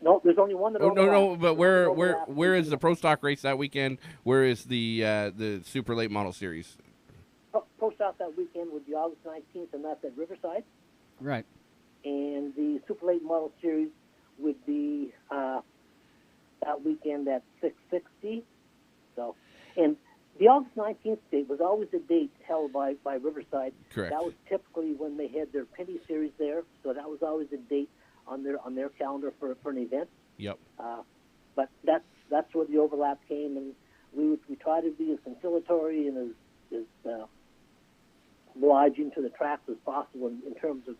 No, there's only one that overlaps. No, but where is the Pro Stock race that weekend? Where is the Super Late Model Series? Pro Stock that weekend would be August 19th, and that's at Riverside. Right. And the Super Late Model Series would be that weekend at 660. So, and the August 19th date was always the date held by Riverside. Correct. That was typically when they had their Penny Series there, so that was always the date on their calendar for an event. Yep. But that's where the overlap came, and we try to be as conciliatory and as obliging to the tracks as possible in terms of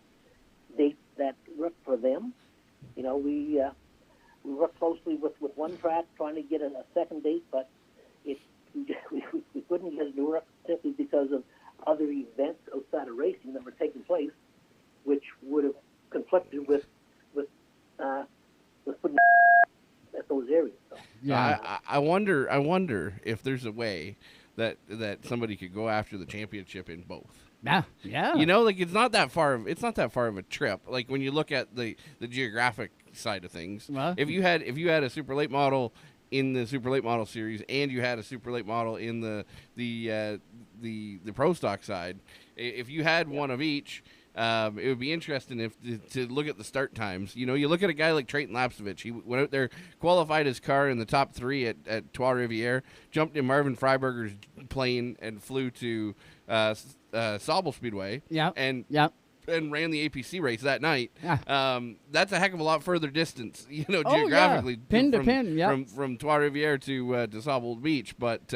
dates that work for them. We work closely with one track trying to get a second date, but we couldn't get it to work simply because of other events outside of racing that were taking place, which would have conflicted with putting at those areas. So. Yeah, I wonder if there's a way that somebody could go after the championship in both. Yeah. Like it's not that far of a trip. Like when you look at the geographic side of things, if you had a super late model in the Super Late Model Series and you had a Super Late Model in the Pro Stock side, if you had one of each. It would be interesting to look at the start times. You look at a guy like Trayton Lapsevich. He went out there, qualified his car in the top 3 at Trois Rivières, jumped in Marvin Freiberger's plane and flew to Saubel Speedway. And ran the APC race that night. That's a heck of a lot further distance, geographically. Pin to pin, from Trois Rivières to Saubel Beach. But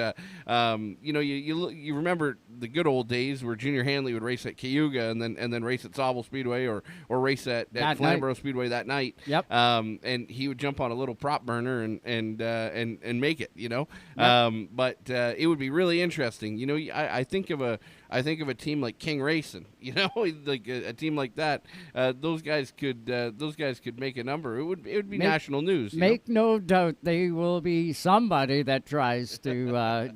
you remember the good old days where Junior Hanley would race at Cayuga and then race at Saubel Speedway or race at Flamborough Speedway that night. And he would jump on a little prop burner and make it. But it would be really interesting. I think of a team like King Racing. Like a team like that, those guys could make a number. It would be national news. Make no doubt, they will be somebody that tries to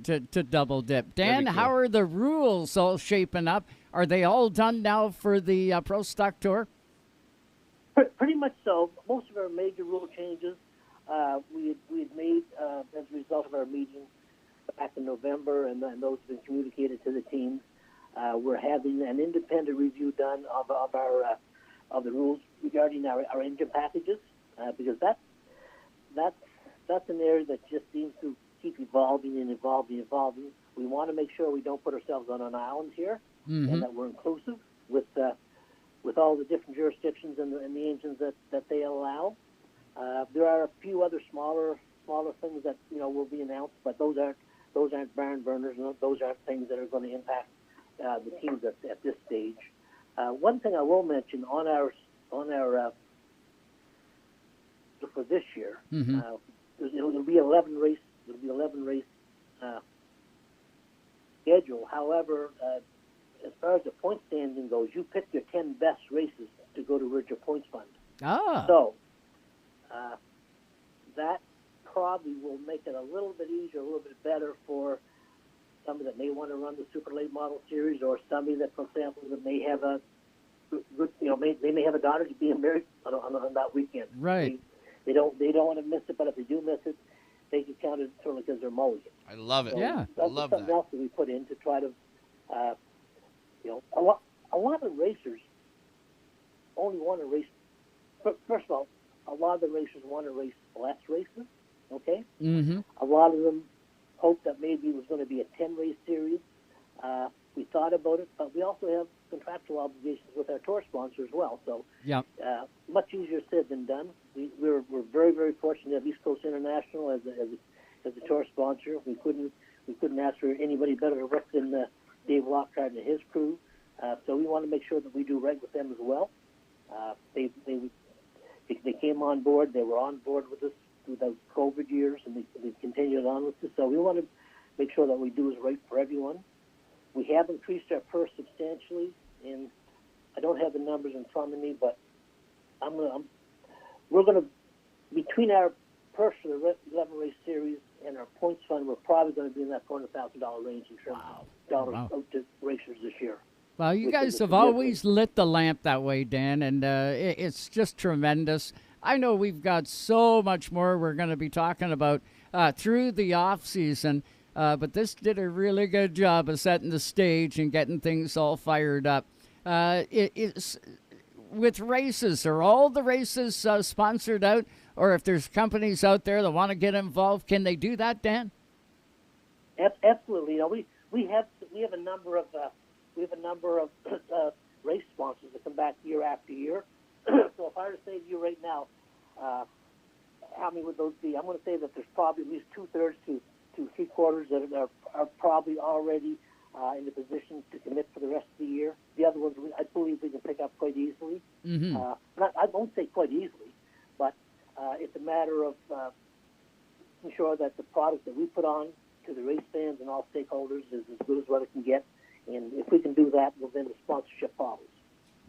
double dip. Dan, cool. How are the rules all shaping up? Are they all done now for the Pro Stock Tour? Pretty much so. Most of our major rule changes we had made, as a result of our meeting back in November, and those have been communicated to the teams, we're having an independent review done of the rules regarding our engine packages, because that's an area that just seems to keep evolving and evolving. We want to make sure we don't put ourselves on an island here, and that we're inclusive with all the different jurisdictions and the engines that they allow. There are a few other smaller things that will be announced, but those aren't barn burners, and those aren't things that are going to impact the teams at this stage. One thing I will mention on our for this year, it'll be 11 race. It'll be 11 race schedule. However, as far as the point standing goes, you pick your 10 best races to go towards your points fund. So that probably will make it a little bit easier, a little bit better for somebody that may want to run the super late model series, or somebody that, for example, that may have a good, they may have a daughter to be married on that weekend. Right. They don't want to miss it, but if they do miss it, they can count it sort of because they're mulligan. I love it. So yeah, I love something else that we put in to try to, a lot of racers only want to race. First of all, a lot of the racers want to race less races. Okay. A lot of them hoped that maybe it was going to be a 10-race series. We thought about it, but we also have contractual obligations with our tour sponsor as well. So, much easier said than done. We're very, very fortunate to have East Coast International as a tour sponsor. We couldn't ask for anybody better to work than Dave Lockhart and his crew. So we want to make sure that we do right with them as well. They came on board. They were on board with us through those COVID years, and they continued on with us. So we want to make sure that we do is right for everyone. We have increased our purse substantially, and I don't have the numbers in front of me, but we're going to, between our purse for the 11 race series and our points fund, we're probably going to be in that $400,000 range in terms of dollars out to racers this year. Well, you guys have always lit the lamp that way, Dan, and it's just tremendous. I know we've got so much more we're going to be talking about through the off season. But this did a really good job of setting the stage and getting things all fired up. It's with races, are all the races sponsored out? Or if there's companies out there that want to get involved, can they do that, Dan? Absolutely. We have a number of race sponsors that come back year after year. So if I were to say to you right now, how many would those be? I'm going to say that there's probably at least 2/3 to 3/4 that are probably already in the position to commit for the rest of the year. The other ones, I believe we can pick up quite easily. I won't say quite easily, but it's a matter of making sure that the product that we put on to the race fans and all stakeholders is as good as what it can get. And if we can do that, well, then the sponsorship follows.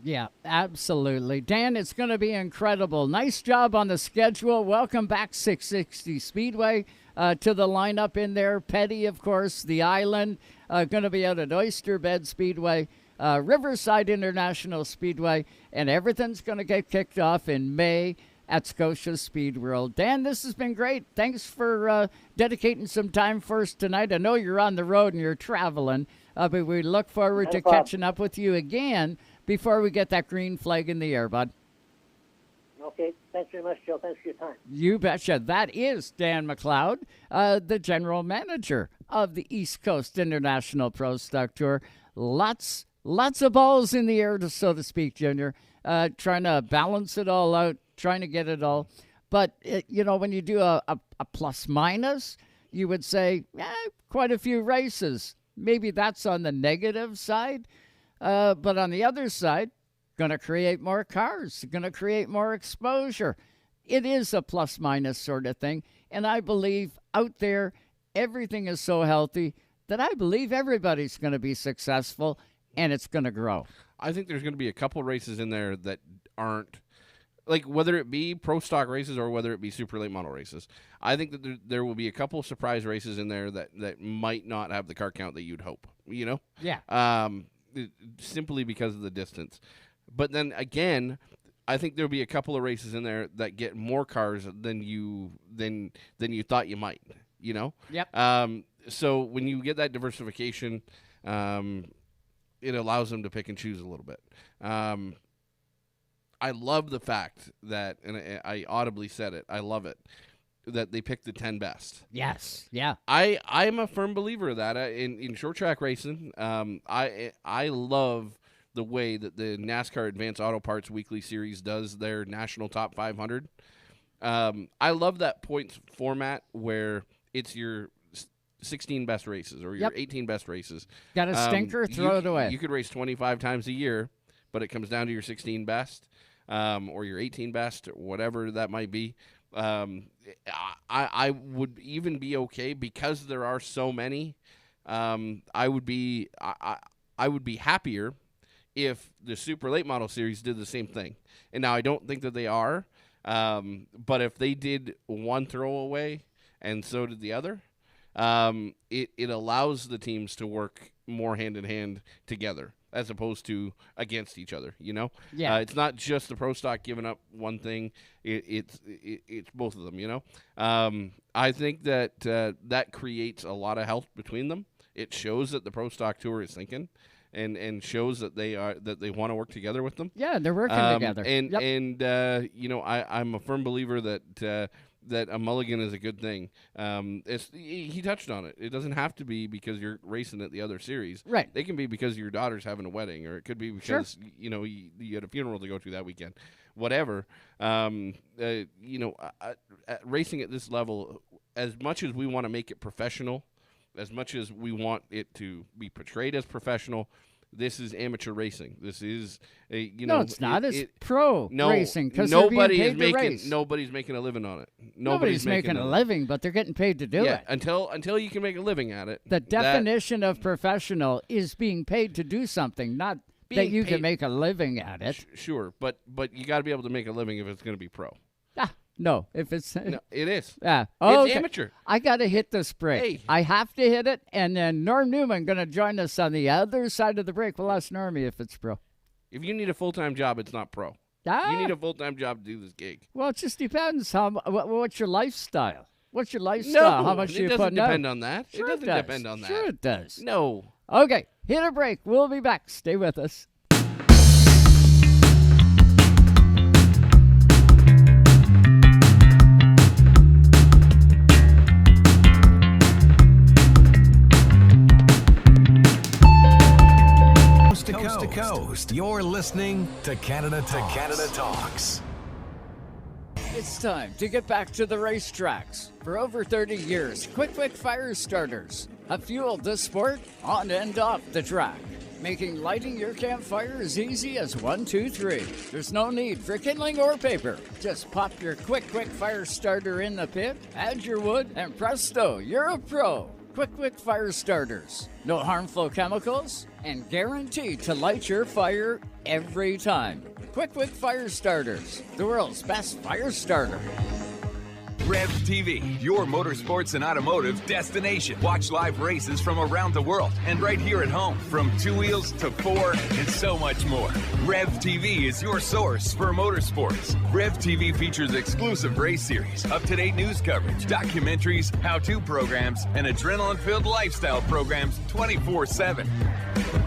Yeah, absolutely. Dan, it's going to be incredible. Nice job on the schedule. Welcome back, 660 Speedway, to the lineup in there. Petty, of course, the Island, going to be out at Oyster Bed Speedway, Riverside International Speedway, and everything's going to get kicked off in May at Scotia Speed World. Dan, this has been great. Thanks for dedicating some time for us tonight. I know you're on the road and you're traveling, but we look forward to catching up with you again before we get that green flag in the air, bud. Okay. Thanks very much, Joe. Thanks for your time. You betcha. That is Dan MacLeod, the general manager of the East Coast International Pro Stock Tour. Lots of balls in the air, so to speak, Junior. Trying to balance it all out, trying to get it all. But, when you do a plus-minus, you would say, quite a few races. Maybe that's on the negative side. But on the other side, going to create more cars, going to create more exposure. It is a plus-minus sort of thing. And I believe out there, everything is so healthy that I believe everybody's going to be successful and it's going to grow. I think there's going to be a couple races in there that aren't, like whether it be pro stock races or whether it be super late model races. I think that there will be a couple surprise races in there that might not have the car count that you'd hope, Yeah. Simply because of the distance. But then again, I think there'll be a couple of races in there that get more cars than you thought you might. You know. Yep. So when you get that diversification, it allows them to pick and choose a little bit. I love the fact that, and I audibly said it, I love it, that they picked the 10 best. Yes. Yeah. I'm a firm believer of that. In short track racing, I love the way that the NASCAR Advanced Auto Parts Weekly Series does their National Top 500. I love that points format where it's your 16 best races or your 18 best races. Got a stinker, throw it away. You could race 25 times a year, but it comes down to your 16 best or your 18 best, or whatever that might be. I would even be okay because there are so many. I would be happier if the Super Late Model Series did the same thing. And now I don't think that they are, but if they did one throwaway and so did the other, it allows the teams to work more hand in hand together as opposed to against each other. You know, it's not just the pro stock giving up one thing; it's both of them. You know, I think that that creates a lot of health between them. It shows that the pro stock tour is thinking, and shows that they want to work together with them. Yeah, they're working together. And you know, I'm a firm believer that a mulligan is a good thing. He touched on it. It doesn't have to be because you're racing at the other series. Right. They can be because your daughter's having a wedding, or it could be because you know you had a funeral to go to that weekend. Whatever. You know, racing at this level, as much as we want to make it professional, as much as we want it to be portrayed as professional, this is amateur racing. This is no, it's not. It's pro racing because nobody's making a living on it. Nobody's making a living, but they're getting paid to do it. Until you can make a living at it. The definition of professional is being paid to do something, not that you can make a living at it. Sure, but you got to be able to make a living if it's going to be pro. No, if it's no, it is. Yeah, it's amateur. I got to hit this break. Hey. I have to hit it, and then Norm Newman going to join us on the other side of the break. We'll ask Normie if it's pro. If you need a full-time job, it's not pro. You need a full-time job to do this gig. Well, it just depends. What's your lifestyle? What's your lifestyle? No, how much you put it doesn't depend on that. Sure it doesn't depend on that. Sure it does. No. Okay, hit a break. We'll be back. Stay with us. Coast to coast. You're listening to Canada Talks. It's time to get back to the racetracks. For over 30 years, Qwick fire starters have fueled the sport on and off the track, making lighting your campfire as easy as 1, 2, 3. There's no need for kindling or paper. Just pop your Qwick fire starter in the pit, add your wood, and presto, you're a pro. Qwick fire starters. No harmful chemicals, and guaranteed to light your fire every time. Qwick fire starters, the world's best fire starter. Rev TV, your motorsports and automotive destination. Watch live races from around the world and right here at home, from 2 wheels to 4 and so much more. Rev TV is your source for motorsports. Rev TV features exclusive race series, up-to-date news coverage, documentaries, how-to programs, and adrenaline-filled lifestyle programs 24/7.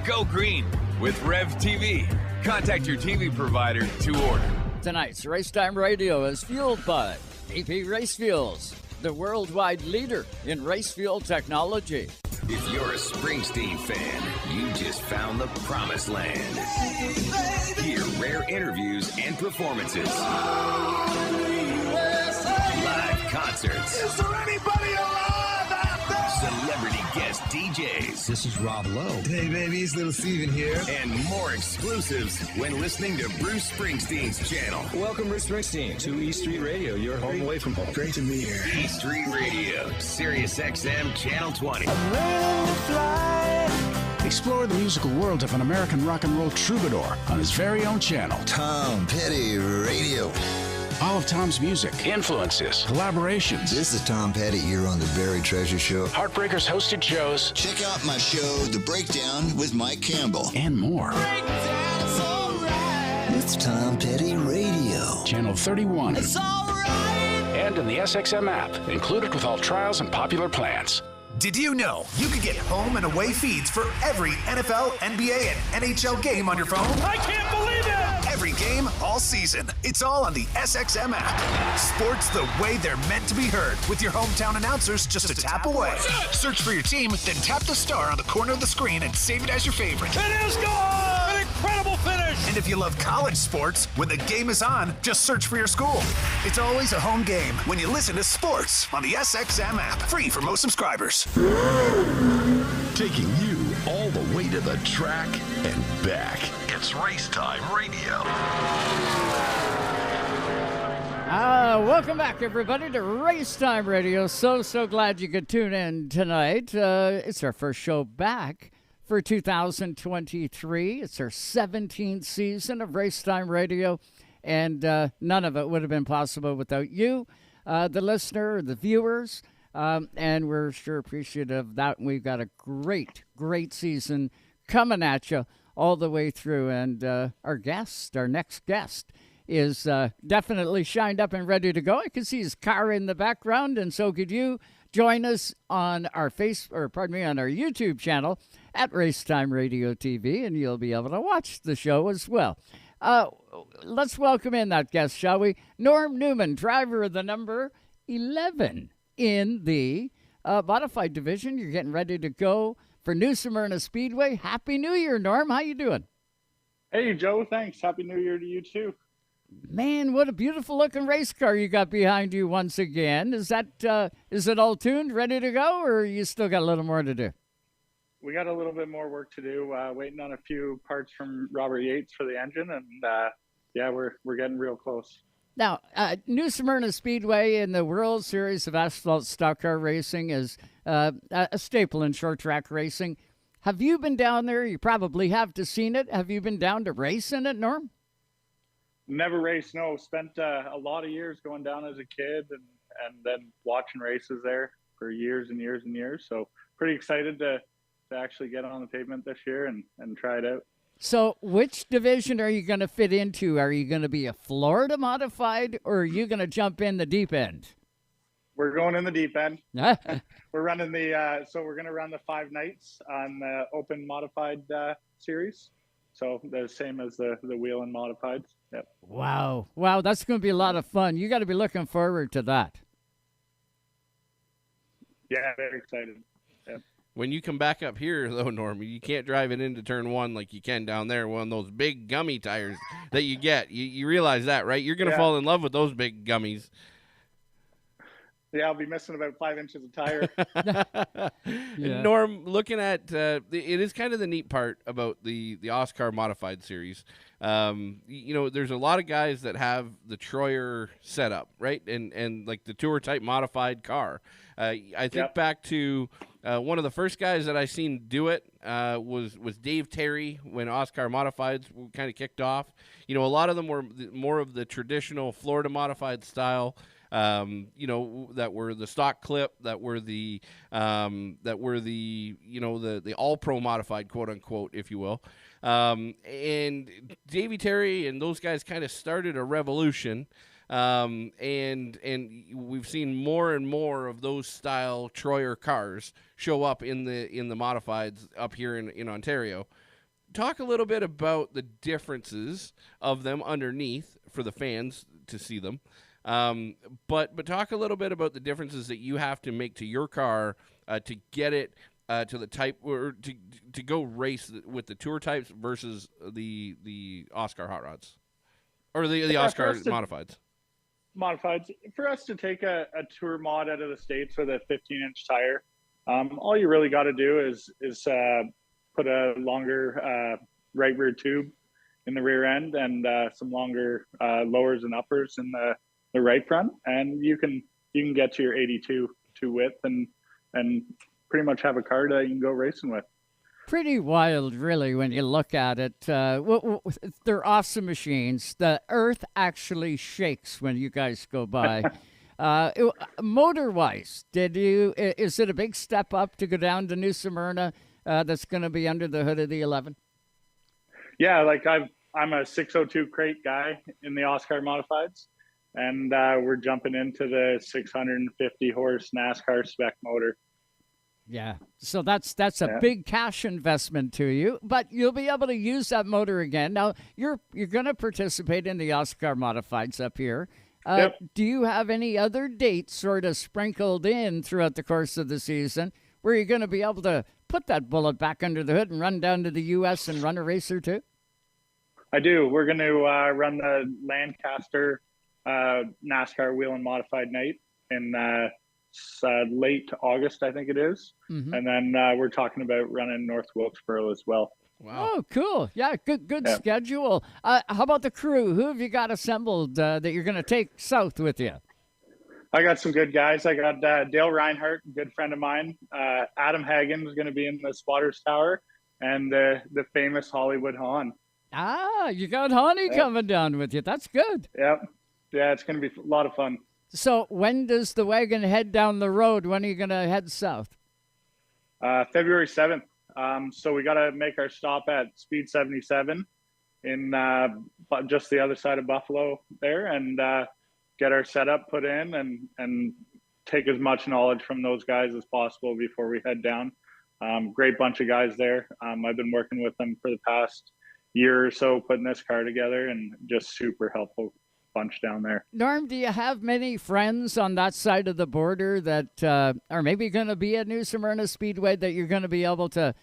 Go green with Rev TV. Contact your TV provider to order. Tonight's Race Time Radio is fueled by APX Racefuels, the worldwide leader in race fuel technology. If you're a Springsteen fan, you just found the promised land. Hear rare interviews and performances. Live concerts. Is there anybody alive out there? Celebrity guest DJs. This is Rob Lowe. Hey, babies, little Steven here. And more exclusives when listening to Bruce Springsteen's channel. Welcome, Bruce Springsteen, to E Street Radio, your home away from home. Great to be here. E Street Radio, SiriusXM Channel 20. Explore the musical world of an American rock and roll troubadour on his very own channel. Tom Petty Radio. All of Tom's music, influences, collaborations. This is Tom Petty here on The Buried Treasure Show. Heartbreakers hosted shows. Check out my show, The Breakdown with Mike Campbell. And more. It's Tom Petty Radio. channel 31. It's all right. And in the SXM app, included with all trials and popular plans. Did you know you can get home and away feeds for every NFL, NBA, and NHL game on your phone? I can't believe it! Every game, all season. It's all on the SXM app. Sports the way they're meant to be heard, with your hometown announcers just a tap away. Search for your team, then tap the star on the corner of the screen and save it as your favorite. It is gone! An incredible finish! And if you love college sports, when the game is on, just search for your school. It's always a home game when you listen to sports on the SXM app. Free for most subscribers. Taking you all the way to the track and back. It's Race Time Radio. Welcome back, everybody, to Race Time Radio. So glad you could tune in tonight. It's our first show back for 2023. It's our 17th season of Race Time Radio, and none of it would have been possible without you, the listener, the viewers. And we're sure appreciative of that. We've got a great season coming at you all the way through. And our next guest, is definitely shined up and ready to go. I can see his car in the background, and so could you. Join us on our on our YouTube channel at RaceTimeRadioTV, and you'll be able to watch the show as well. Let's welcome in that guest, shall we? Norm Newman, driver of the number 11 in the modified division. You're getting ready to go for New Smyrna Speedway. Happy New Year, Norm. How you doing? Hey, Joe. Thanks. Happy New Year to you, too. Man, what a beautiful-looking race car you got behind you once again. Is it all tuned, ready to go, or you still got a little more to do? We got a little bit more work to do, waiting on a few parts from Robert Yates for the engine, and yeah, we're getting real close. Now, New Smyrna Speedway in the World Series of Asphalt Stock Car Racing is a staple in short track racing. Have you been down there? You probably have seen it. Have you been down to race in it, Norm? Never raced, no. Spent a lot of years going down as a kid and then watching races there for years and years and years. So pretty excited to actually get on the pavement this year and try it out. So which division are you going to fit into? Are you going to be a Florida modified, or are you going to jump in the deep end? We're going in the deep end. We're running so we're going to run the 5 nights on the open modified series. So the same as the wheel and modifieds. Yep. Wow, that's going to be a lot of fun. You got to be looking forward to that. Yeah, very excited. Yep. When you come back up here, though, Norm, you can't drive it into turn 1 like you can down there. One of those big gummy tires that you get. You realize that, right? You're going to fall in love with those big gummies. Yeah, I'll be missing about 5 inches of tire. Yeah. Norm, looking at it is kind of the neat part about the OSCAAR modified series. There's a lot of guys that have the Troyer setup, right? And like the tour type modified car. I think back to one of the first guys that I seen do it was Dave Terry when OSCAAR modifieds kind of kicked off. A lot of them were more of the traditional Florida modified style. That were the stock clip, that were the all pro modified, quote unquote, if you will. And Davey Terry and those guys kind of started a revolution. And we've seen more and more of those style Troyer cars show up in the modifieds up here in Ontario. Talk a little bit about the differences of them underneath for the fans to see them. But talk a little bit about the differences that you have to make to your car to get it to the type, or to go race with the tour types versus the OSCAAR hot rods, or the OSCAAR modifieds. Modifieds. For us to take a tour mod out of the States with a 15-inch tire, all you really got to do is put a longer right rear tube in the rear end and some longer lowers and uppers in the right front, and you can get to your 82 width and pretty much have a car that you can go racing with. Pretty wild, really, when you look at it. They're awesome machines. The earth actually shakes when you guys go by. Motor-wise, is it a big step up to go down to New Smyrna that's going to be under the hood of the 11? Yeah, like I've I'm a 602 crate guy in the OSCAAR modifieds, and we're jumping into the 650 horse NASCAR spec motor. Yeah, so that's a big cash investment to you, but you'll be able to use that motor again. Now, you're going to participate in the OSCAAR modifieds up here. Yep. Do you have any other dates sort of sprinkled in throughout the course of the season where you're going to be able to put that bullet back under the hood and run down to the U.S. and run a race or two? I do. We're going to run the Lancaster NASCAR wheel and modified night in late August, I think it is. Mm-hmm. And then we're talking about running North Wilkesboro as well. Wow. Oh, cool. Yeah, good schedule. How about the crew? Who have you got assembled that you're going to take south with you? I got some good guys. I got Dale Reinhardt, a good friend of mine. Adam Hagen is going to be in the spotters tower, and the famous Hollywood Hahn. Ah, you got Honey coming down with you. That's good. Yep. Yeah, it's going to be a lot of fun. So when does the wagon head down the road? When are you going to head south? February 7th. So we got to make our stop at Speed 77 in just the other side of Buffalo there, and get our setup put in and take as much knowledge from those guys as possible before we head down. Great bunch of guys there. I've been working with them for the past year or so putting this car together, and just super helpful bunch down there. Norm, do you have many friends on that side of the border that are maybe going to be at New Smyrna Speedway that you're going to be able to,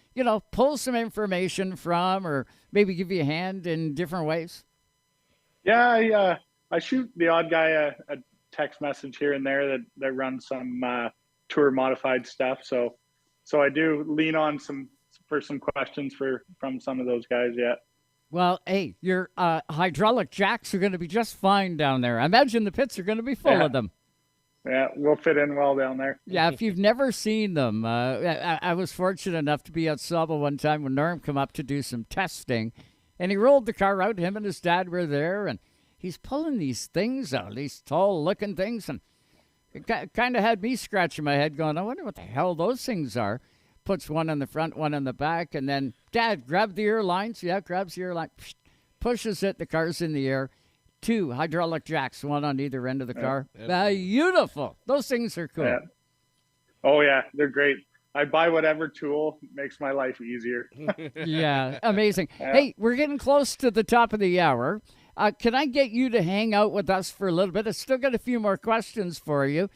pull some information from, or maybe give you a hand in different ways? Yeah, I shoot the odd guy a text message here and there that runs some tour modified stuff. So I do lean on some questions from some of those guys yet. Well, hey, your hydraulic jacks are going to be just fine down there. I imagine the pits are going to be full of them. Yeah, we'll fit in well down there. Yeah, if you've never seen them, I was fortunate enough to be at Sauble one time when Norm came up to do some testing, and he rolled the car out. Him and his dad were there, and he's pulling these things out, these tall-looking things, and it kind of had me scratching my head going, I wonder what the hell those things are. Puts one in the front, one in the back, and then Dad, grab the ear lines. Yeah, grabs the ear line, pushes it. The car's in the air. 2 hydraulic jacks, one on either end of the car. Beautiful. Those things are cool. Yeah. Oh, yeah, they're great. I buy whatever tool makes my life easier. Yeah, amazing. Hey, we're getting close to the top of the hour. Can I get you to hang out with us for a little bit? I still got a few more questions for you.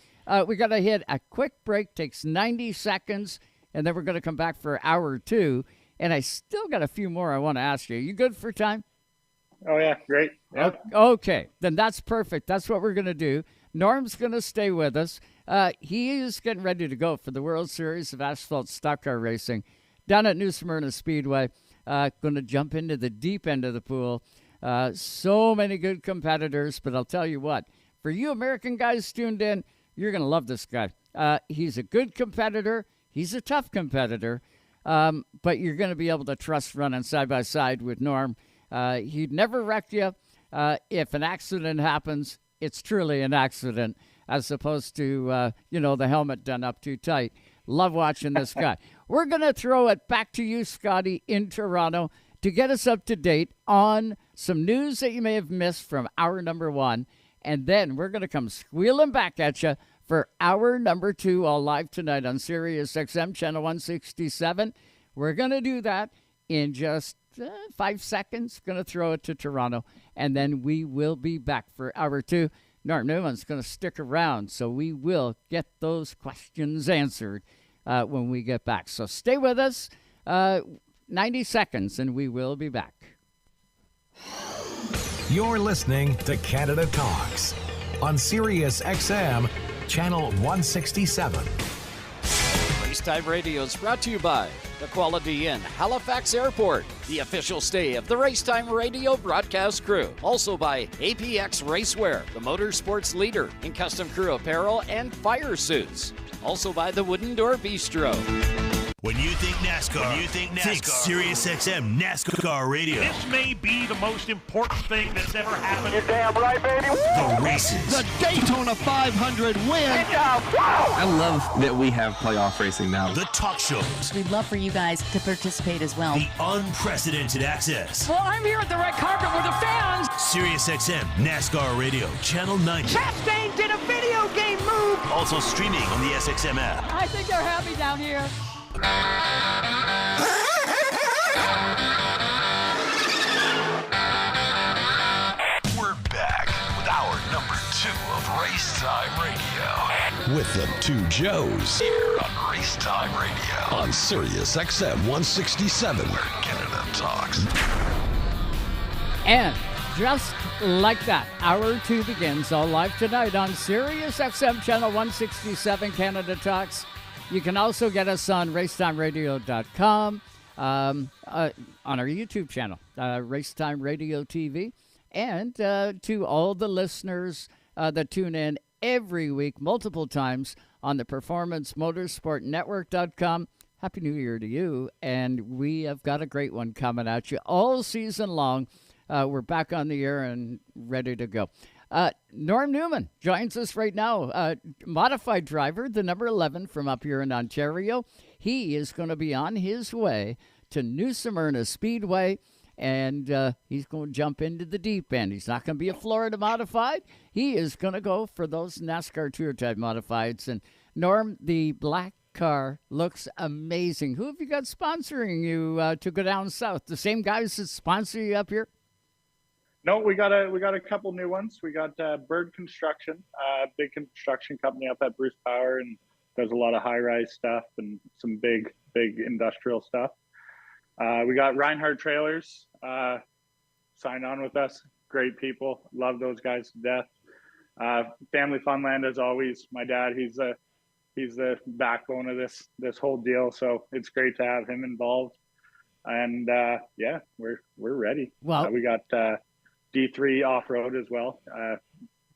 We got to hit a quick break. Takes 90 seconds. And then we're going to come back for hour 2. And I still got a few more I want to ask you. You good for time? Oh, yeah. Great. Yep. Okay. Then that's perfect. That's what we're going to do. Norm's going to stay with us. He is getting ready to go for the World Series of Asphalt Stock Car Racing down at New Smyrna Speedway. Going to jump into the deep end of the pool. So many good competitors. But I'll tell you what. For you American guys tuned in, you're going to love this guy. He's a good competitor. He's a tough competitor, but you're going to be able to trust running side by side with Norm. He'd never wreck you. If an accident happens, it's truly an accident, as opposed to, the helmet done up too tight. Love watching this guy. We're going to throw it back to you, Scotty, in Toronto to get us up to date on some news that you may have missed from hour number 1. And then we're going to come squealing back at you for hour number 2, all live tonight on SiriusXM channel 167. We're going to do that in just 5 seconds. Going to throw it to Toronto, and then we will be back for hour 2. Norm Newman's going to stick around, so we will get those questions answered when we get back. So stay with us. 90 seconds, and we will be back. You're listening to Canada Talks on SiriusXM Channel 167. Racetime Radio is brought to you by the Quality Inn, Halifax Airport, the official stay of the Racetime Radio broadcast crew. Also by APX Racewear, the motorsports leader in custom crew apparel and fire suits. Also by the Wooden Door Bistro. When you think NASCAR, think SiriusXM NASCAR Radio. This may be the most important thing that's ever happened. You're damn right, baby. The races. The Daytona 500 win. I love that we have playoff racing now. The talk shows. We'd love for you guys to participate as well. The unprecedented access. Well, I'm here at the red carpet with the fans. SiriusXM NASCAR Radio, Channel 90. Chastain did a video game move. Also streaming on the SXM app. I think they're happy down here. We're back with hour number 2 of Race Time Radio. With the two Joes here on Race Time Radio on SiriusXM 167, where Canada talks. And just like that, hour 2 begins all live tonight on SiriusXM Channel 167, Canada Talks. You can also get us on RaceTimeRadio.com, on our YouTube channel, RaceTimeRadioTV, and to all the listeners that tune in every week, multiple times, on the Performance Motorsport Network.com. Happy New Year to you, and we have got a great one coming at you all season long. We're back on the air and ready to go. Norm Newman joins us right now. Modified driver, the number 11 from up here in Ontario. He is going to be on his way to New Smyrna Speedway, and he's going to jump into the deep end. He's not going to be a Florida modified. He is going to go for those NASCAR Tour Type modifieds. And Norm, the black car looks amazing. Who have you got sponsoring you to go down south? The same guys that sponsor you up here? No, we got a couple new ones. We got Bird Construction, big construction company up at Bruce Power, and does a lot of high-rise stuff and some big industrial stuff. We got Reinhardt Trailers, signed on with us. Great people, love those guys to death. Family Funland, as always. My dad, he's the backbone of this whole deal, so it's great to have him involved. And yeah, we're ready. Well, we got D3 off-road as well.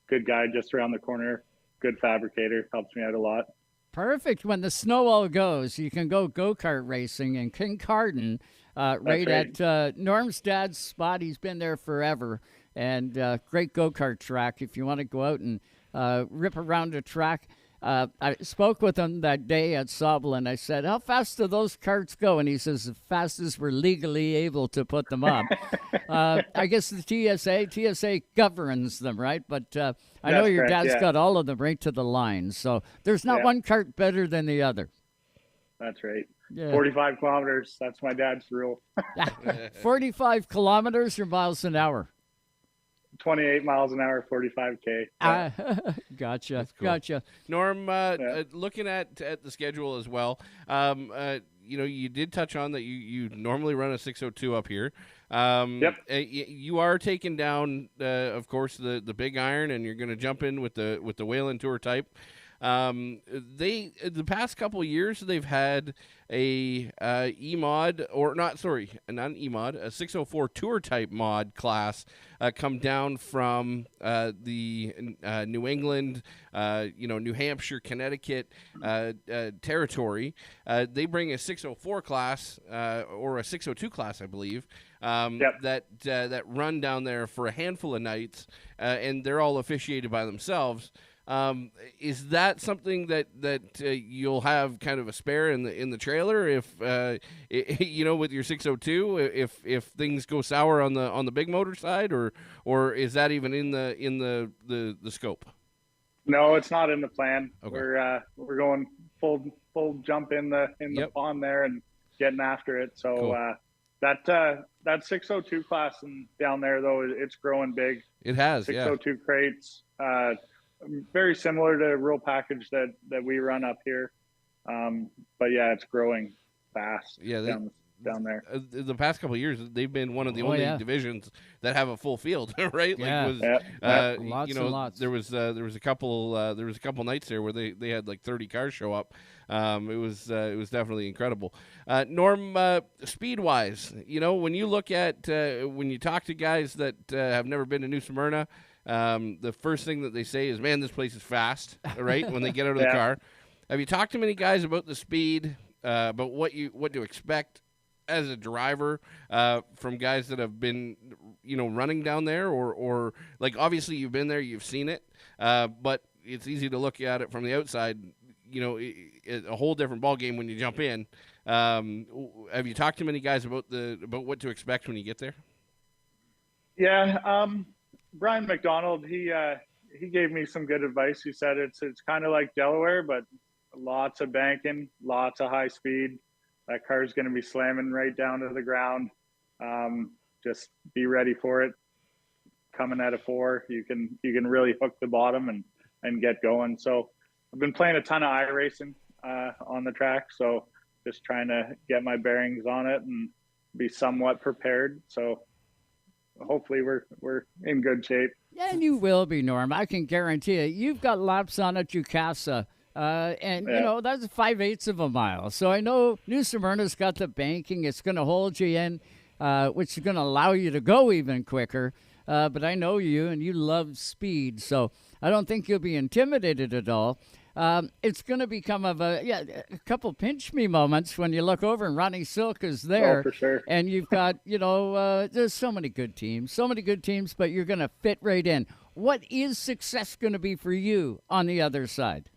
Good guy just around the corner. Good fabricator. Helps me out a lot. Perfect. When the snow all goes, you can go-kart racing in Kincardine, right at Norm's dad's spot. He's been there forever. And great go-kart track if you want to go out and rip around a track. I spoke with him that day at Sobel, and I said, how fast do those carts go? And he says, as fast as we're legally able to put them up. I guess the TSA governs them, right? But I know your dad's got all of them right to the line. So there's not one cart better than the other. That's right. Yeah. 45 kilometers. That's my dad's rule. 45 kilometers or miles an hour? 28 miles an hour, 45K. Gotcha. Cool. Gotcha. Norm, looking at the schedule as well, you did touch on that you normally run a 602 up here. Yep. You are taking down, of course, the big iron, and you're going to jump in with the Whelen Tour Type. The past couple of years they've had a E-mod, or not an E-mod, a 604 Tour Type mod class come down from the New England, New Hampshire, Connecticut territory. They bring a 604 class or a 602 class, I believe. That run down there for a handful of nights, and they're all officiated by themselves. Is that something that you'll have kind of a spare in the trailer if with your 602 if things go sour on the big motor side, or is that even in the scope? No, it's not in the plan. Okay. We're going full jump in the pond there and getting after it. So cool. That 602 class down there though, it's growing big. It has 602 crates. Very similar to real package that we run up here, but yeah, it's growing fast. Yeah, down there. The past couple of years, they've been one of the only divisions that have a full field, right? Lots and lots. There was a couple nights there where they had like 30 cars show up. It was definitely incredible. Norm, speed wise, when you look at when you talk to guys that have never been to New Smyrna. The first thing that they say is, man, this place is fast, right? When they get out of the car. Have you talked to many guys about the speed but what to expect as a driver from guys that have been, running down there, or like obviously you've been there, you've seen it, but it's easy to look at it from the outside. It's a whole different ball game when you jump in. Have you talked to many guys about what to expect when you get there? Yeah, Brian McDonald, he gave me some good advice. He said it's kind of like Delaware, but lots of banking, lots of high speed. That car's going to be slamming right down to the ground. Just be ready for it. Coming at a 4, you can really hook the bottom and get going. So I've been playing a ton of iRacing on the track, so just trying to get my bearings on it and be somewhat prepared. So hopefully we're in good shape. Yeah, and you will be, Norm. I can guarantee it. You've got laps on at Ucasa, and that's 5/8 of a mile. So I know New Smyrna's got the banking. It's going to hold you in, which is going to allow you to go even quicker. But I know you, and you love speed, so I don't think you'll be intimidated at all. It's going to become a couple pinch me moments when you look over and Ronnie Silk is there. Oh, for sure. And you've got, there's so many good teams, but you're going to fit right in. What is success going to be for you on the other side?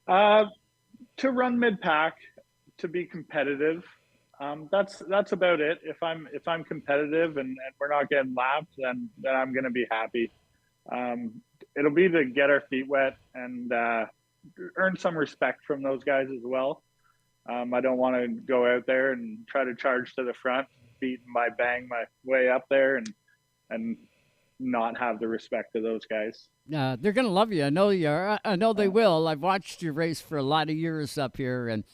To run mid-pack, to be competitive. That's about it. If I'm competitive and we're not getting lapped, then I'm going to be happy. It'll be to get our feet wet and earn some respect from those guys as well. I don't want to go out there and try to charge to the front, bang my way up there and not have the respect of those guys. They're going to love you. I know you are. I know they will. I've watched you race for a lot of years up here, and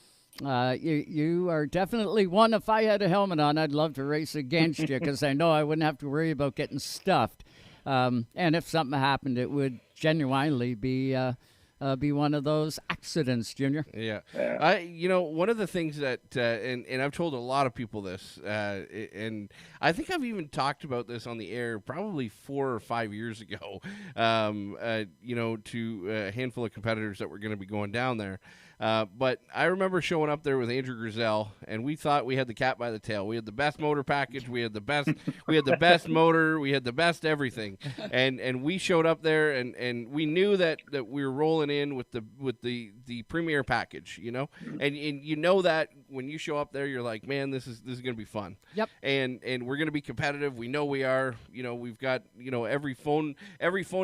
you are definitely one. If I had a helmet on, I'd love to race against you because I know I wouldn't have to worry about getting stuffed. And if something happened, it would genuinely be one of those accidents, Junior. Yeah. One of the things that, and I've told a lot of people this, and I think I've even talked about this on the air probably 4 or 5 years ago, to a handful of competitors that were going to be going down there. But I remember showing up there with Andrew Grizel, and we thought we had the cat by the tail. We had the best motor package. We had the best motor. We had the best everything. And we showed up there, and we knew that we were rolling in with the premier package, and you know that when you show up there, you're like, man, this is going to be fun. Yep. And we're going to be competitive. We know we are. We've got every phone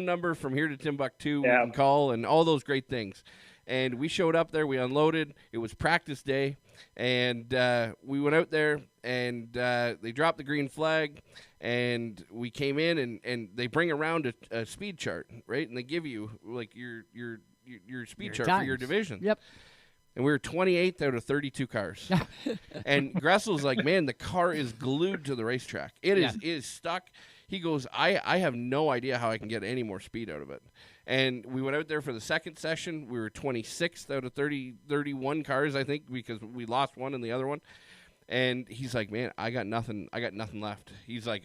number from here to Timbuktu we can call, and all those great things. And we showed up there, we unloaded, it was practice day, and we went out there, and they dropped the green flag, and we came in, and they bring around a speed chart, right? And they give you, like, your speed chart for your division. Yep. And we were 28th out of 32 cars. And Gressel's like, man, the car is glued to the racetrack. It is stuck. He goes, I have no idea how I can get any more speed out of it. And we went out there for the second session. We were 26th out of 31 cars, I think, because we lost one in the other one. And he's like, man, I got nothing left. He's like,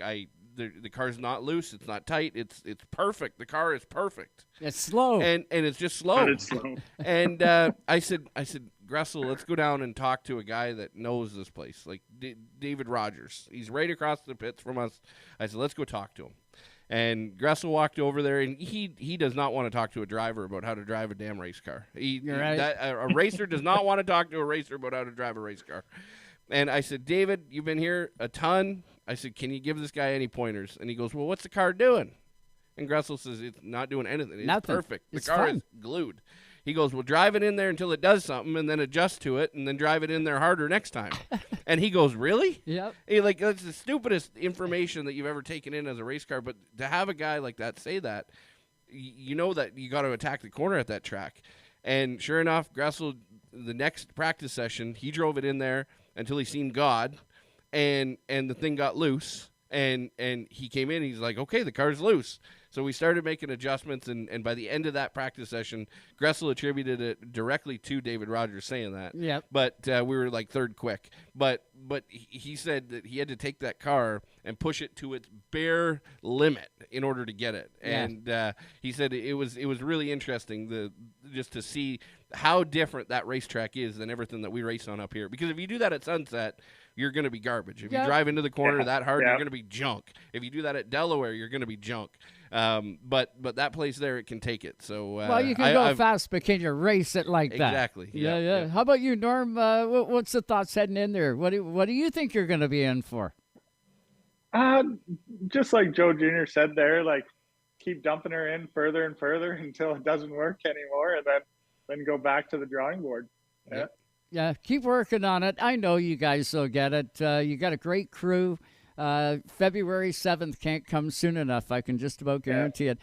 the car's not loose. It's not tight. It's perfect. The car is perfect. It's slow. And it's just slow. But it's slow. And I said, Gressel, let's go down and talk to a guy that knows this place, like David Rogers. He's right across the pits from us. I said, let's go talk to him. And Gressel walked over there, and he does not want to talk to a driver about how to drive a damn race car. A racer does not want to talk to a racer about how to drive a race car. And I said, David, you've been here a ton. I said, can you give this guy any pointers? And he goes, well, what's the car doing? And Gressel says, it's not doing anything. It's Nothing. Perfect. It's the car fun. is glued. He goes, well, drive it in there until it does something and then adjust to it and then drive it in there harder next time. And he goes, really? Yep. That's the stupidest information that you've ever taken in as a race car. But to have a guy like that say that, you know that you got to attack the corner at that track. And sure enough, Gressel, the next practice session, he drove it in there until he seen God, and the thing got loose. And he came in, he's like, okay, the car's loose. So we started making adjustments, and by the end of that practice session, Gressel attributed it directly to David Rogers saying that. Yep. But we were like third Qwick. But he said that he had to take that car and push it to its bare limit in order to get it. Yeah. And he said it was really interesting just to see how different that racetrack is than everything that we race on up here. Because if you do that at Sunset, you're going to be garbage. If you drive into the corner that hard, you're going to be junk. If you do that at Delaware, you're going to be junk. But that place there, it can take it. So well, you can go fast, but can you race it like that? Exactly. Yeah. How about you, Norm? What's the thoughts heading in there? What do you think you're going to be in for? Just like Joe Jr. said there, like keep dumping her in further and further until it doesn't work anymore, and then go back to the drawing board. Yeah, keep working on it. I know you guys will get it. You got a great crew. February 7th can't come soon enough. I can just about guarantee it.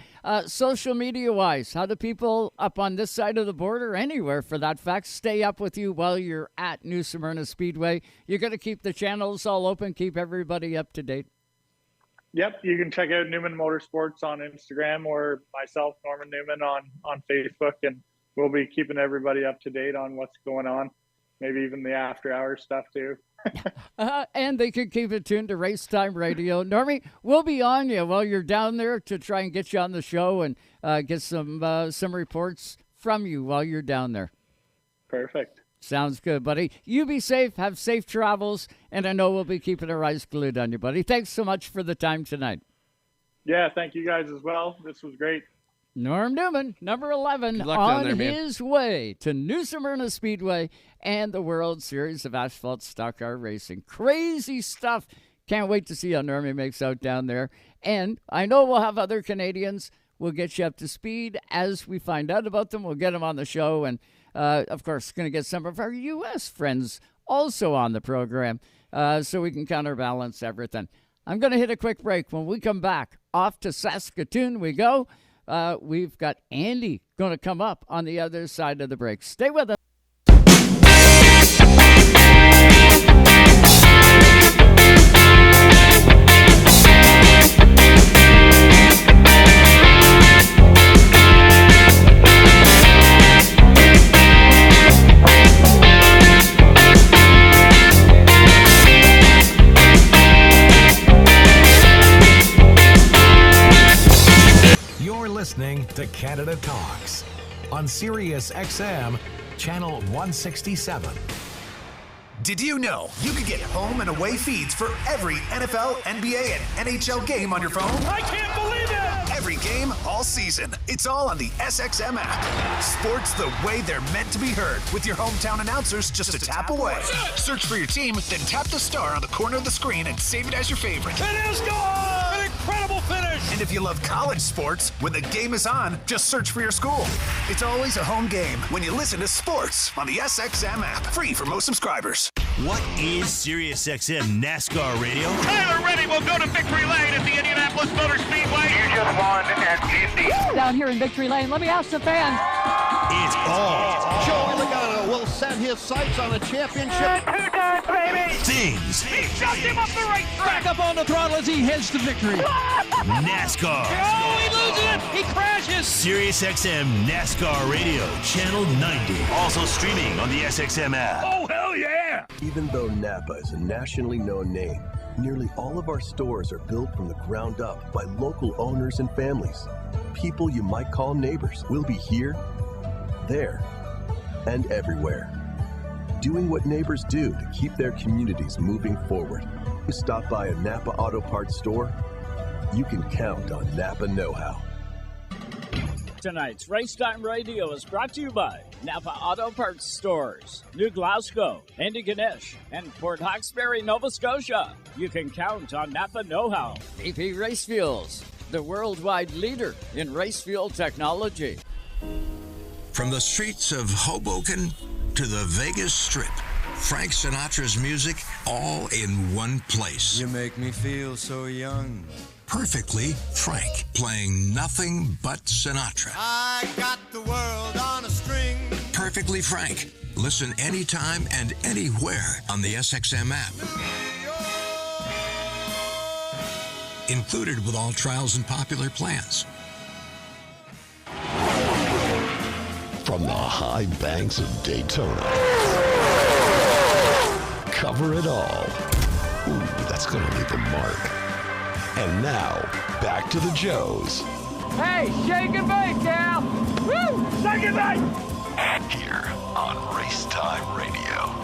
Social media-wise, how do people up on this side of the border, anywhere for that fact, stay up with you while you're at New Smyrna Speedway? You're going to keep the channels all open, keep everybody up to date? Yep, you can check out Newman Motorsports on Instagram or myself, Norman Newman, on Facebook, and we'll be keeping everybody up to date on what's going on, maybe even the after-hours stuff too. And they can keep it tuned to Race Time Radio. Normie, we'll be on you while you're down there to try and get you on the show and get some reports from you while you're down there. Perfect. Sounds good, buddy. You be safe, have safe travels, and I know we'll be keeping our eyes glued on you, buddy. Thanks so much for the time tonight. Yeah, thank you guys as well. This was great. Norm Newman, number 11, on his way to New Smyrna Speedway and the World Series of Asphalt Stock Car Racing. Crazy stuff. Can't wait to see how Normie makes out down there. And I know we'll have other Canadians. We'll get you up to speed as we find out about them. We'll get them on the show. And, of course, going to get some of our U.S. friends also on the program so we can counterbalance everything. I'm going to hit a quick break. When we come back, off to Saskatoon we go. We've got Andy going to come up on the other side of the break. Stay with us. Listening to Canada Talks on SiriusXM Channel 167. Did you know you could get home and away feeds for every NFL, NBA, and NHL game on your phone? I can't believe it! Every game, all season. It's all on the SXM app. Sports the way they're meant to be heard, with your hometown announcers just a tap away. Search for your team, then tap the star on the corner of the screen and save it as your favorite. It is gone! An incredible finish! And if you love college sports, when the game is on, just search for your school. It's always a home game when you listen to sports on the SXM app. Free for most subscribers. What is SiriusXM NASCAR Radio? Tyler Reddy will go to victory lane at the Indianapolis Motor Speedway. You just won at 50. Down here in victory lane, let me ask the fans. It's all. Joey Logano will set his sights on a championship. 2 times, baby. Things. He shoved him up the right track. Back up on the throttle as he heads to victory. NASCAR. Oh, he loses it. He crashes. SiriusXM NASCAR Radio, Channel 90. Also streaming on the SXM app. Oh, hell yeah. Even though Napa is a nationally known name, nearly all of our stores are built from the ground up by local owners and families. People you might call neighbors will be here, there, and everywhere. Doing what neighbors do to keep their communities moving forward. You stop by a Napa Auto Parts store, you can count on Napa know-how. Tonight's Race Time Radio is brought to you by Napa Auto Parts Stores, New Glasgow, Antigonish, and Port Hawkesbury, Nova Scotia. You can count on Napa know-how. AP Race Fuels, the worldwide leader in race fuel technology. From the streets of Hoboken to the Vegas Strip, Frank Sinatra's music all in one place. You make me feel so young. Perfectly Frank, playing nothing but Sinatra. I got the world on a string. Perfectly Frank. Listen anytime and anywhere on the SXM app. Included with all trials and popular plans. From the high banks of Daytona. Cover it all. Ooh, that's going to leave a mark. And now, back to the Joes. Hey, shake and bake, Cal. Woo! Shake and bake! here on Race Time Radio.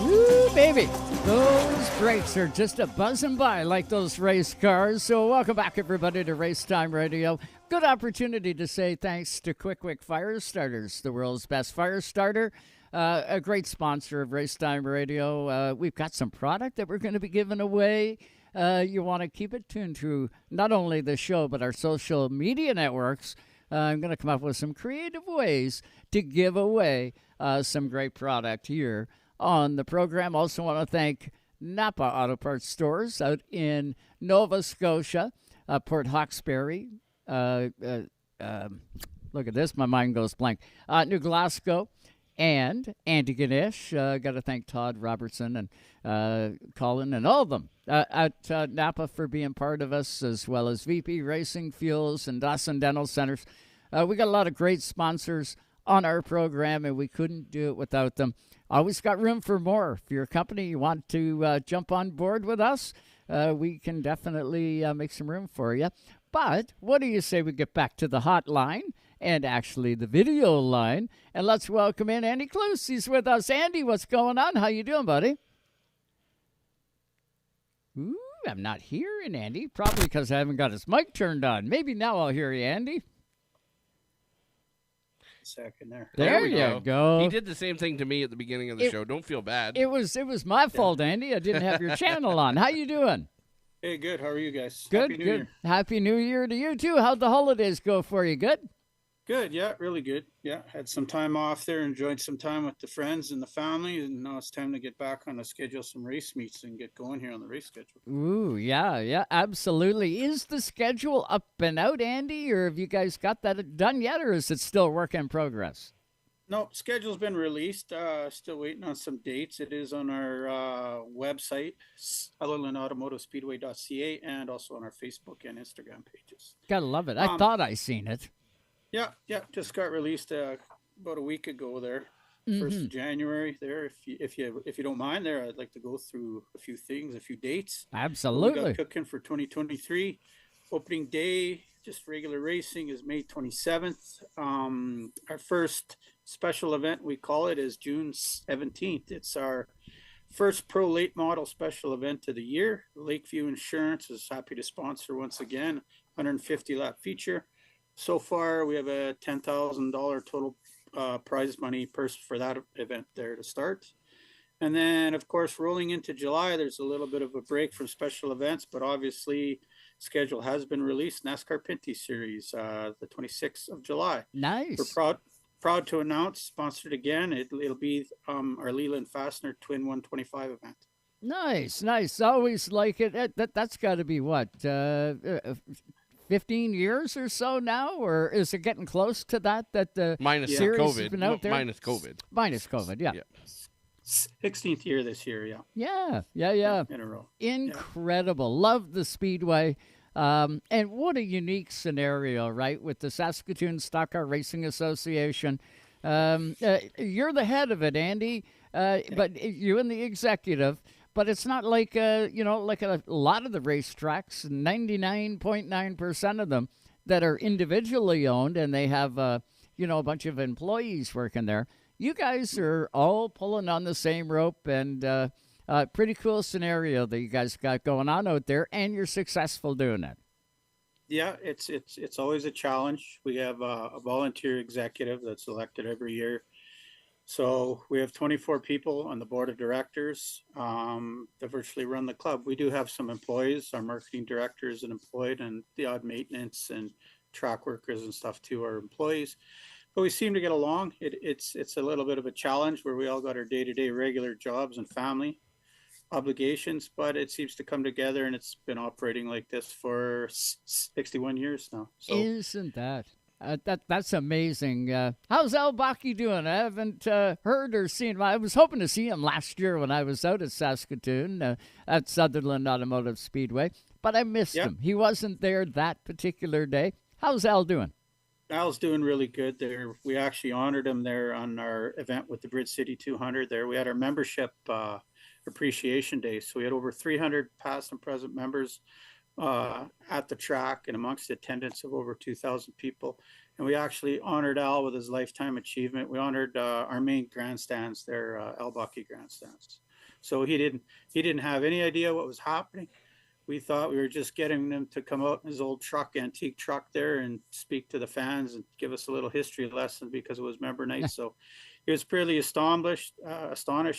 Woo, baby. Those brakes are just a buzzing by like those race cars. So welcome back, everybody, to Race Time Radio. Good opportunity to say thanks to Qwick Fire Starters, the world's best fire starter. A great sponsor of Race Time Radio. We've got some product that we're going to be giving away. You want to keep it tuned to not only the show, but our social media networks. I'm going to come up with some creative ways to give away some great product here on the program. Also want to thank Napa Auto Parts Stores out in Nova Scotia, Port Hawkesbury. Look at this, my mind goes blank. New Glasgow and Andy Ganesh. Got to thank Todd Robertson and Colin and all of them at Napa for being part of us, as well as VP Racing Fuels and Dawson Dental Centers. We got a lot of great sponsors on our program, and we couldn't do it without them. Always got room for more. If you're a company, you want to jump on board with us, we can definitely make some room for you. But what do you say we get back to the hotline and actually the video line, and let's welcome in Andy Clewes. He's with us. Andy, what's going on? How you doing, buddy? Ooh, I'm not hearing Andy, probably because I haven't got his mic turned on. Maybe now I'll hear you, Andy. Second there. There you go. He did the same thing to me at the beginning of the show. Don't feel bad. It was my fault, Andy. I didn't have your channel on. How you doing? Hey, good. How are you guys? Good, Happy New good. Year. Happy New Year to you, too. How'd the holidays go for you? Good? Good, yeah, really good. Yeah, had some time off there, enjoyed some time with the friends and the family, and now it's time to get back on the schedule, some race meets, and get going here on the race schedule. Ooh, yeah, absolutely. Is the schedule up and out, Andy, or have you guys got that done yet, or is it still work in progress? No, schedule's been released. Still waiting on some dates. It is on our website, SutherlandAutomotiveSpeedway.ca, and also on our Facebook and Instagram pages. Gotta love it. I thought I seen it. Yeah, just got released about a week ago there, 1st of January there. If you don't mind there, I'd like to go through a few things, a few dates. Absolutely. We got cooking for 2023. Opening day, just regular racing, is May 27th. Our first special event, we call it, is June 17th. It's our first pro late model special event of the year. Lakeview Insurance is happy to sponsor once again, 150 lap feature. So far, we have a $10,000 total prize money purse for that event there to start. And then, of course, rolling into July, there's a little bit of a break from special events, but obviously schedule has been released. NASCAR Pinty Series, the 26th of July. Nice. We're proud to announce, sponsored again, it'll be our Leland Fastener Twin 125 event. Nice. Always like it. That's got to be what, 15 years or so now, or is it getting close to that the minus series COVID. has been out there? Minus COVID. Minus COVID, yeah. 16th year this year, yeah. Yeah. In a row. Incredible. Love the Speedway. And what a unique scenario, right, with the Saskatoon Stock Car Racing Association. You're the head of it, Andy, but you and the executive. But it's not like, like a lot of the racetracks, 99.9% of them that are individually owned, and they have, a bunch of employees working there. You guys are all pulling on the same rope, and pretty cool scenario that you guys got going on out there, and you're successful doing it. Yeah, it's always a challenge. We have a volunteer executive that's elected every year. So we have 24 people on the board of directors that virtually run the club. We do have some employees. Our marketing director is an employed, and the odd maintenance and track workers and stuff too are employees. But we seem to get along. It's a little bit of a challenge where we all got our day-to-day regular jobs and family obligations, but it seems to come together, and it's been operating like this for 61 years now. So, isn't that? That's amazing. How's Al Baki doing? I haven't heard or seen him. I was hoping to see him last year when I was out at Saskatoon at Sutherland Automotive Speedway, but I missed him. He wasn't there that particular day. How's Al doing? Al's doing really good there. We actually honored him there on our event with the Bridge City 200 there. We had our membership appreciation day. So we had over 300 past and present members at the track, and amongst the attendance of over 2,000 people. And we actually honored Al with his lifetime achievement. We honored our main grandstands, their Al Bucky grandstands. So he didn't have any idea what was happening. We thought we were just getting him to come out in his old truck, antique truck there, and speak to the fans and give us a little history lesson because it was member night. So he was pretty astonished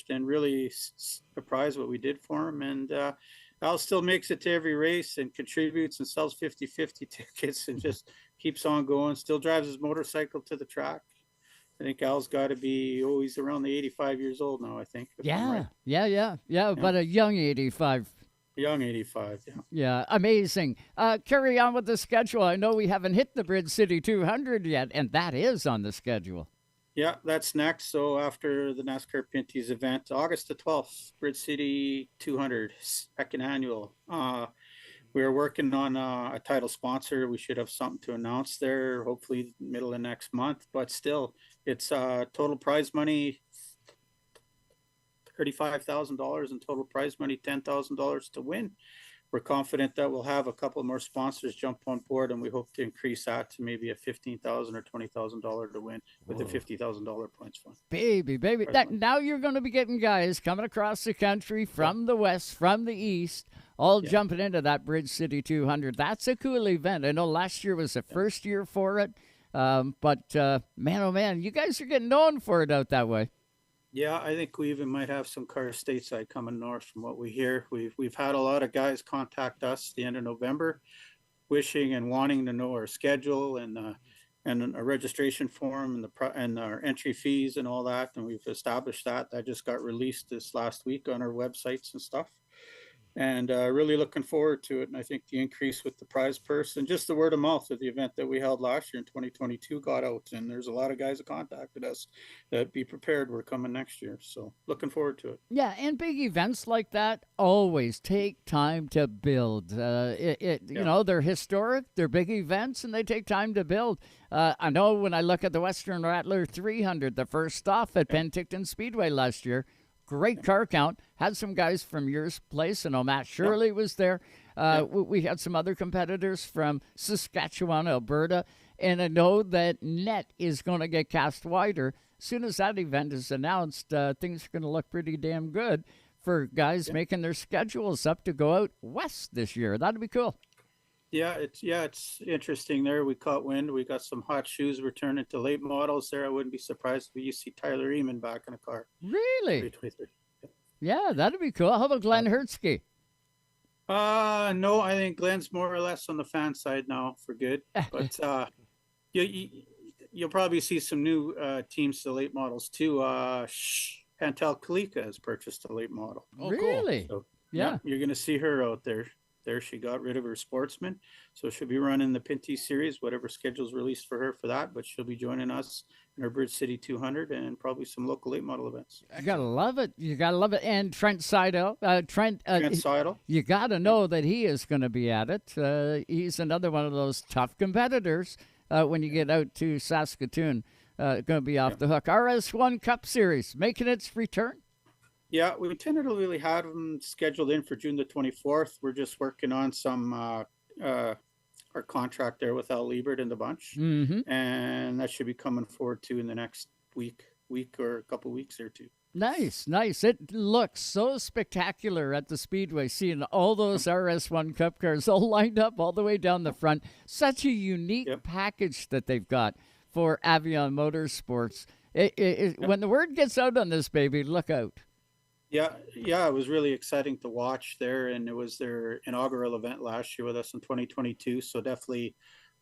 and really surprised what we did for him. And Al still makes it to every race and contributes and sells 50-50 tickets and just keeps on going, still drives his motorcycle to the track. I think Al's got to be, he's around the 85 years old now, I think. Yeah, but a young 85. Young 85, yeah. Yeah, amazing. Carry on with the schedule. I know we haven't hit the Bridge City 200 yet, and that is on the schedule. Yeah, that's next. So after the NASCAR Pinty's event, August the 12th, Bridge City 200, second annual. We're working on a title sponsor. We should have something to announce there, hopefully middle of next month. But still, it's total prize money, $35,000 in total prize money, $10,000 to win. We're confident that we'll have a couple more sponsors jump on board, and we hope to increase that to maybe a $15,000 or $20,000 to win with the $50,000 points fund. Baby. Now you're going to be getting guys coming across the country from the west, from the east, all jumping into that Bridge City 200. That's a cool event. I know last year was the first year for it, but man, oh man, you guys are getting known for it out that way. Yeah, I think we even might have some cars stateside coming north from what we hear. We've had a lot of guys contact us at the end of November, wishing and wanting to know our schedule and a registration form and our entry fees and all that. And we've established that. That just got released this last week on our websites and stuff. And really looking forward to it. And I think the increase with the prize purse and just the word of mouth of the event that we held last year in 2022 got out. And there's a lot of guys that contacted us that be prepared. We're coming next year. So looking forward to it. Yeah, and big events like that always take time to build. You know, they're historic, they're big events, and they take time to build. I know when I look at the Western Rattler 300, the first stop at Penticton Speedway last year, great car count. Had some guys from your place. I know Matt Shirley was there. We had some other competitors from Saskatchewan, Alberta. And I know that net is going to get cast wider. As soon as that event is announced, things are going to look pretty damn good for guys making their schedules up to go out west this year. That'd be cool. Yeah, it's interesting there. We caught wind. We got some hot shoes returning to late models there. I wouldn't be surprised if you see Tyler Eamon back in a car. Really? Yeah, that'd be cool. How about Glenn Hertzke? No, I think Glenn's more or less on the fan side now for good. But you'll probably see some new teams to late models too. Chantal Kalika has purchased a late model. Oh, really? So, yeah, you're going to see her out there. There she got rid of her Sportsman, so she'll be running the Pinty series, whatever schedule's released for her for that, but she'll be joining us in our Bridge City 200 and probably some local late model events. You gotta love it. And Trent Seidel, Trent Seidel, you gotta know that he is going to be at it. He's another one of those tough competitors when you get out to Saskatoon. Going to be off the hook. RS1 Cup Series making its return. Yeah, we tentatively had them scheduled in for June the 24th. We're just working on some our contract there with Al Liebert and the bunch, and that should be coming forward too in the next week or a couple weeks or two. Nice. It looks so spectacular at the Speedway, seeing all those RS1 Cup cars all lined up all the way down the front. Such a unique package that they've got for Avion Motorsports. When the word gets out on this baby, look out. Yeah, it was really exciting to watch there, and it was their inaugural event last year with us in 2022, so definitely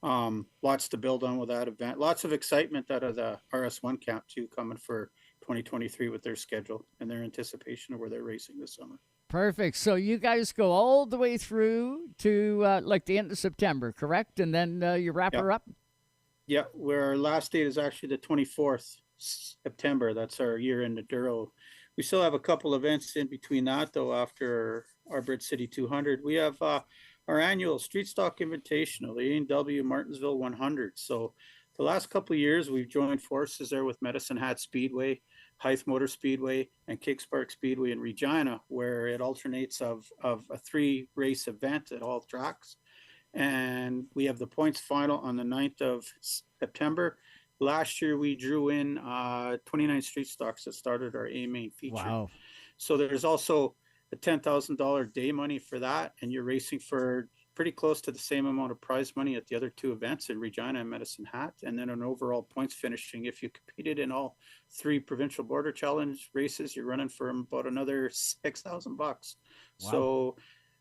lots to build on with that event. Lots of excitement out of the RS1 camp, too, coming for 2023 with their schedule and their anticipation of where they're racing this summer. Perfect. So you guys go all the way through to like the end of September, correct? And then you wrap her up? Yeah, where our last date is actually the 24th September. That's our year-end enduro. We still have a couple events in between that, though, after our Bridge City 200. We have our annual Street Stock Invitational, the A&W Martinsville 100. So the last couple of years, we've joined forces there with Medicine Hat Speedway, Hythe Motor Speedway, and Kickspark Speedway in Regina, where it alternates of a 3-race event at all tracks. And we have the points final on the 9th of September. Last year, we drew in 29 street stocks that started our A main feature. Wow. So there's also a $10,000 day money for that. And you're racing for pretty close to the same amount of prize money at the other two events in Regina and Medicine Hat. And then an overall points finishing. If you competed in all 3 provincial border challenge races, you're running for about another $6,000. Wow. So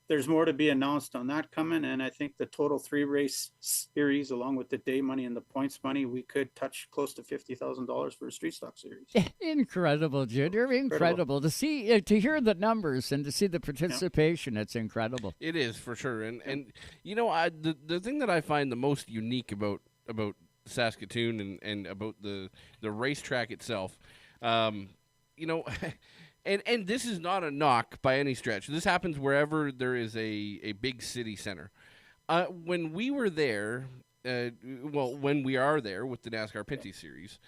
there's more to be announced on that coming, and I think the total 3 race series, along with the day money and the points money, we could touch close to $50,000 for a street stock series. Incredible, Junior, incredible. To see, to hear the numbers and to see the participation, it's incredible. It is for sure, and you know, the thing that I find the most unique about Saskatoon and about the racetrack itself, you know. And this is not a knock by any stretch. This happens wherever there is a big city center. When we were there, when we are there with the NASCAR Pinty Series,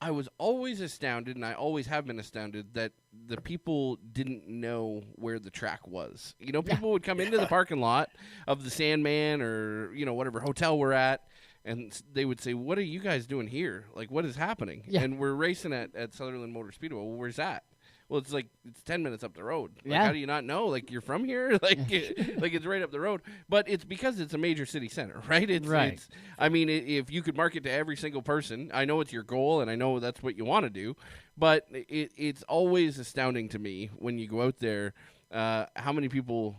I was always astounded, and I always have been astounded, that the people didn't know where the track was. You know, people would come into the parking lot of the Sandman or, you know, whatever hotel we're at, and they would say, "What are you guys doing here? Like, what is happening?" Yeah. And we're racing at Sutherland Motor Speedway. Well, where's that? Well, it's 10 minutes up the road. Like, how do you not know? Like, you're from here? Like it's right up the road. But it's because it's a major city center, right? It's I mean, if you could market to every single person, I know it's your goal, and I know that's what you want to do. But it's always astounding to me when you go out there, how many people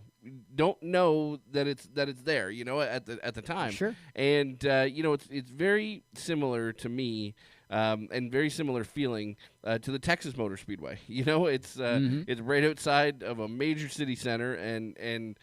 don't know that it's there, you know, at the time. Sure. And you know, it's very similar to me. And very similar feeling to the Texas Motor Speedway. You know, it's right outside of a major city center, and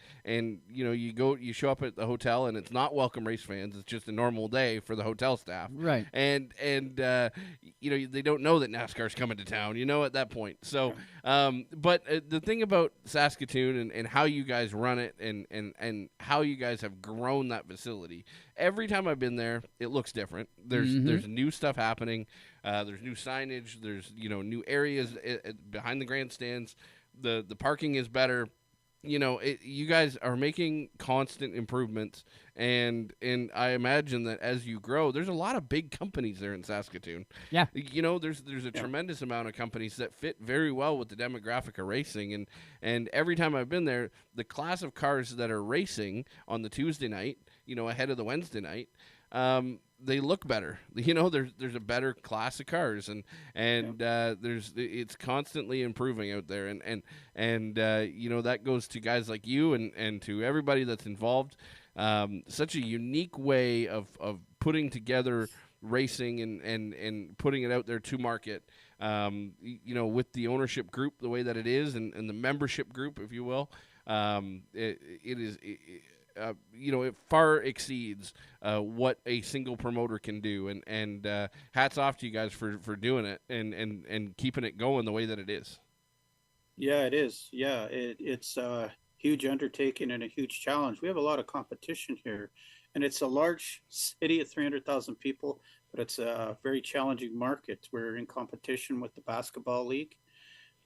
you know, you show up at the hotel, and it's not welcome race fans. It's just a normal day for the hotel staff. Right. And you know, they don't know that NASCAR's coming to town, you know, at that point. So, but the thing about Saskatoon and how you guys run it and how you guys have grown that facility, every time I've been there, it looks different. There's new stuff happening. There's new signage. There's, you know, new areas behind the grandstands. The parking is better. You know, you guys are making constant improvements, and I imagine that as you grow, there's a lot of big companies there in Saskatoon. Yeah, you know, there's a tremendous amount of companies that fit very well with the demographic of racing, and every time I've been there, the class of cars that are racing on the Tuesday night, you know, ahead of the Wednesday night, they look better. You know, there's a better class of cars, and it's constantly improving out there, and you know, that goes to guys like you and to everybody that's involved. Such a unique way of putting together racing and putting it out there to market. You know, with the ownership group the way that it is, and the membership group, if you will, it is. You know, it far exceeds what a single promoter can do, and hats off to you guys for doing it and keeping it going the way that it is. Yeah, it is. Yeah, it's a huge undertaking and a huge challenge. We have a lot of competition here, and it's a large city of 300,000 people, but it's a very challenging market. We're in competition with the basketball league.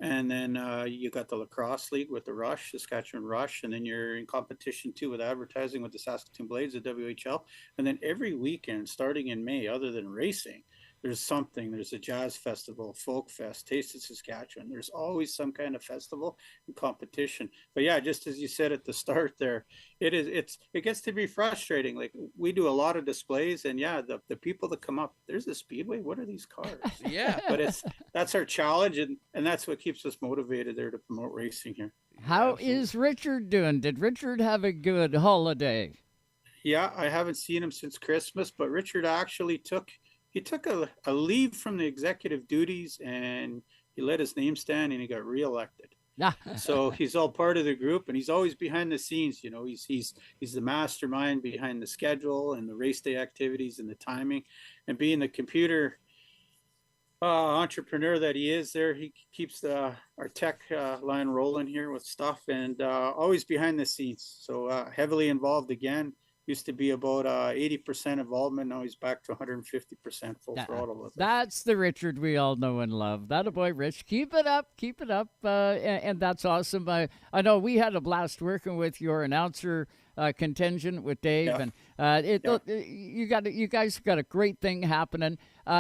And then you got the lacrosse league with the Rush, Saskatchewan Rush, and then you're in competition too with advertising with the Saskatoon Blades, the WHL. And then every weekend, starting in May, other than racing, there's something. There's a jazz festival, folk fest, Taste of Saskatchewan. There's always some kind of festival and competition. But yeah, just as you said at the start there, it gets to be frustrating. Like, we do a lot of displays, and yeah, the people that come up, there's a Speedway. What are these cars? Yeah. But that's our challenge, and that's what keeps us motivated there to promote racing here. How is Richard doing? Did Richard have a good holiday? Yeah, I haven't seen him since Christmas, but Richard actually took a leave from the executive duties, and he let his name stand, and he got reelected. So he's all part of the group, and he's always behind the scenes. You know, he's the mastermind behind the schedule and the race day activities and the timing, and being the computer entrepreneur that he is there, he keeps our tech line rolling here with stuff, and always behind the scenes. So heavily involved again. Used to be about 80% involvement. Now he's back to 150% full throttle with us. That's the Richard we all know and love. That a boy, Rich. Keep it up, and that's awesome. I know we had a blast working with your announcer contingent with Dave, and you guys got a great thing happening.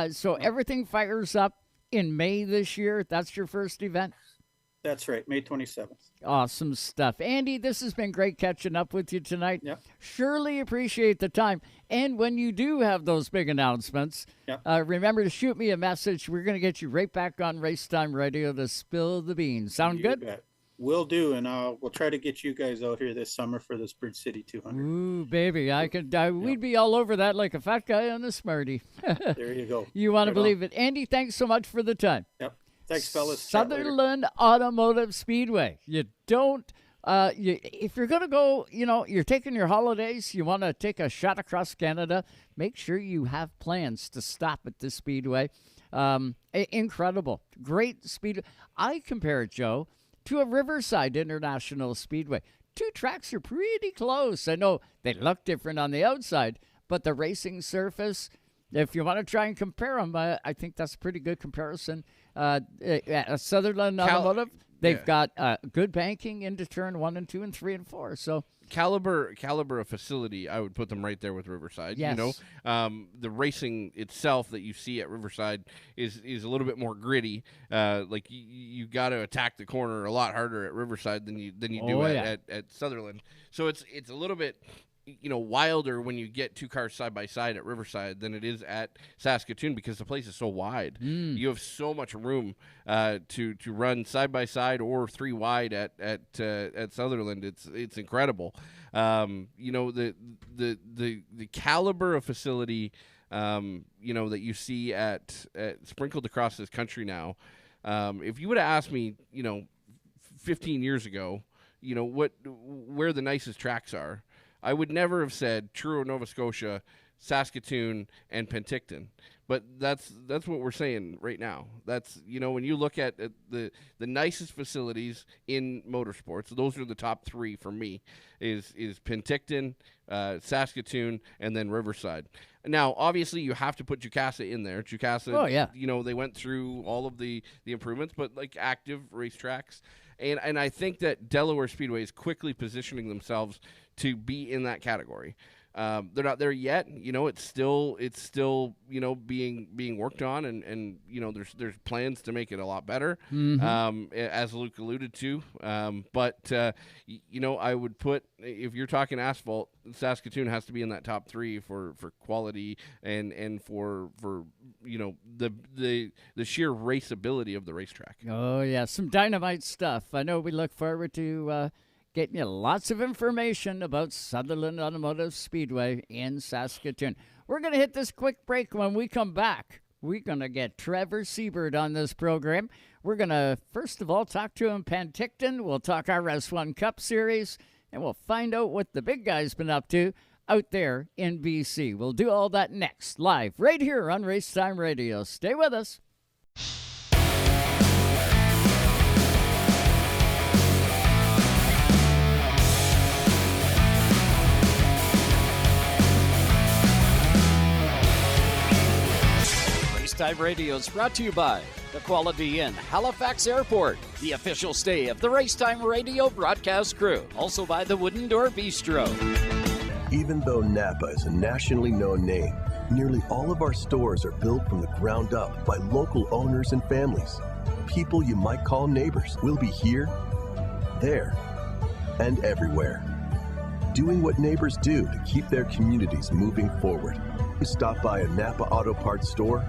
So everything fires up in May this year. That's your first event. That's right, May 27th. Awesome stuff. Andy, this has been great catching up with you tonight. Yep. Surely appreciate the time. And when you do have those big announcements, remember to shoot me a message. We're going to get you right back on Race Time Radio to spill the beans. Sound good? Bet. Will do, and we'll try to get you guys out here this summer for this Bridge City 200. Ooh, baby, we'd be all over that like a fat guy on a Smartie. There you go. You want to believe it. Andy, thanks so much for the time. Yep. Thanks, fellas. Sutherland Automotive Speedway. You don't, if you're going to go, you're taking your holidays, you want to take a shot across Canada, make sure you have plans to stop at this Speedway. Incredible. Great speed. I compare it, Joe, to a Riverside International Speedway. Two tracks are pretty close. I know they look different on the outside, but the racing surface, if you want to try and compare them, I think that's a pretty good comparison. Sutherland Automotive, they've got good banking into turn 1 and 2 and 3 and 4. So caliber of facility, I would put them right there with Riverside. Yes. The racing itself that you see at Riverside is a little bit more gritty. Like you got to attack the corner a lot harder at Riverside than you do at Sutherland. So it's a little bit wilder when you get two cars side by side at Riverside than it is at Saskatoon because the place is so wide. You have so much room to run side by side or three wide at Sutherland. It's incredible. The caliber of facility that you see at sprinkled across this country now. If you would have asked me 15 years ago where the nicest tracks are, I would never have said Truro, Nova Scotia, Saskatoon, and Penticton. But that's what we're saying right now. That's, when you look at the nicest facilities in motorsports, those are the top three for me, is Penticton, Saskatoon, and then Riverside. Now, obviously, you have to put Jukasa in there. Jukasa, they went through all of the improvements, but like active racetracks. And I think that Delaware Speedway is quickly positioning themselves to be in that category. They're not there yet. It's still being worked on, and there's plans to make it a lot better, as Luke alluded to. But I would put, if you're talking asphalt, Saskatoon has to be in that top three for quality and for the sheer raceability of the racetrack. Oh yeah, some dynamite stuff. I know we look forward to getting you lots of information about Sutherland Automotive Speedway in Saskatoon. We're going to hit this quick break. When we come back, we're going to get Trevor Seibert on this program. We're going to, first of all, talk to him Penticton. We'll talk our RS1 Cup Series, and we'll find out what the big guy's been up to out there in BC. We'll do all that next, live, right here on Race Time Radio. Stay with us. Time Radio is brought to you by the Quality Inn, Halifax Airport, the official stay of the Racetime Radio broadcast crew. Also by the Wooden Door Bistro. Even though Napa is a nationally known name, nearly all of our stores are built from the ground up by local owners and families. People you might call neighbors will be here, there, and everywhere. Doing what neighbors do to keep their communities moving forward. Stop by a Napa Auto Parts store.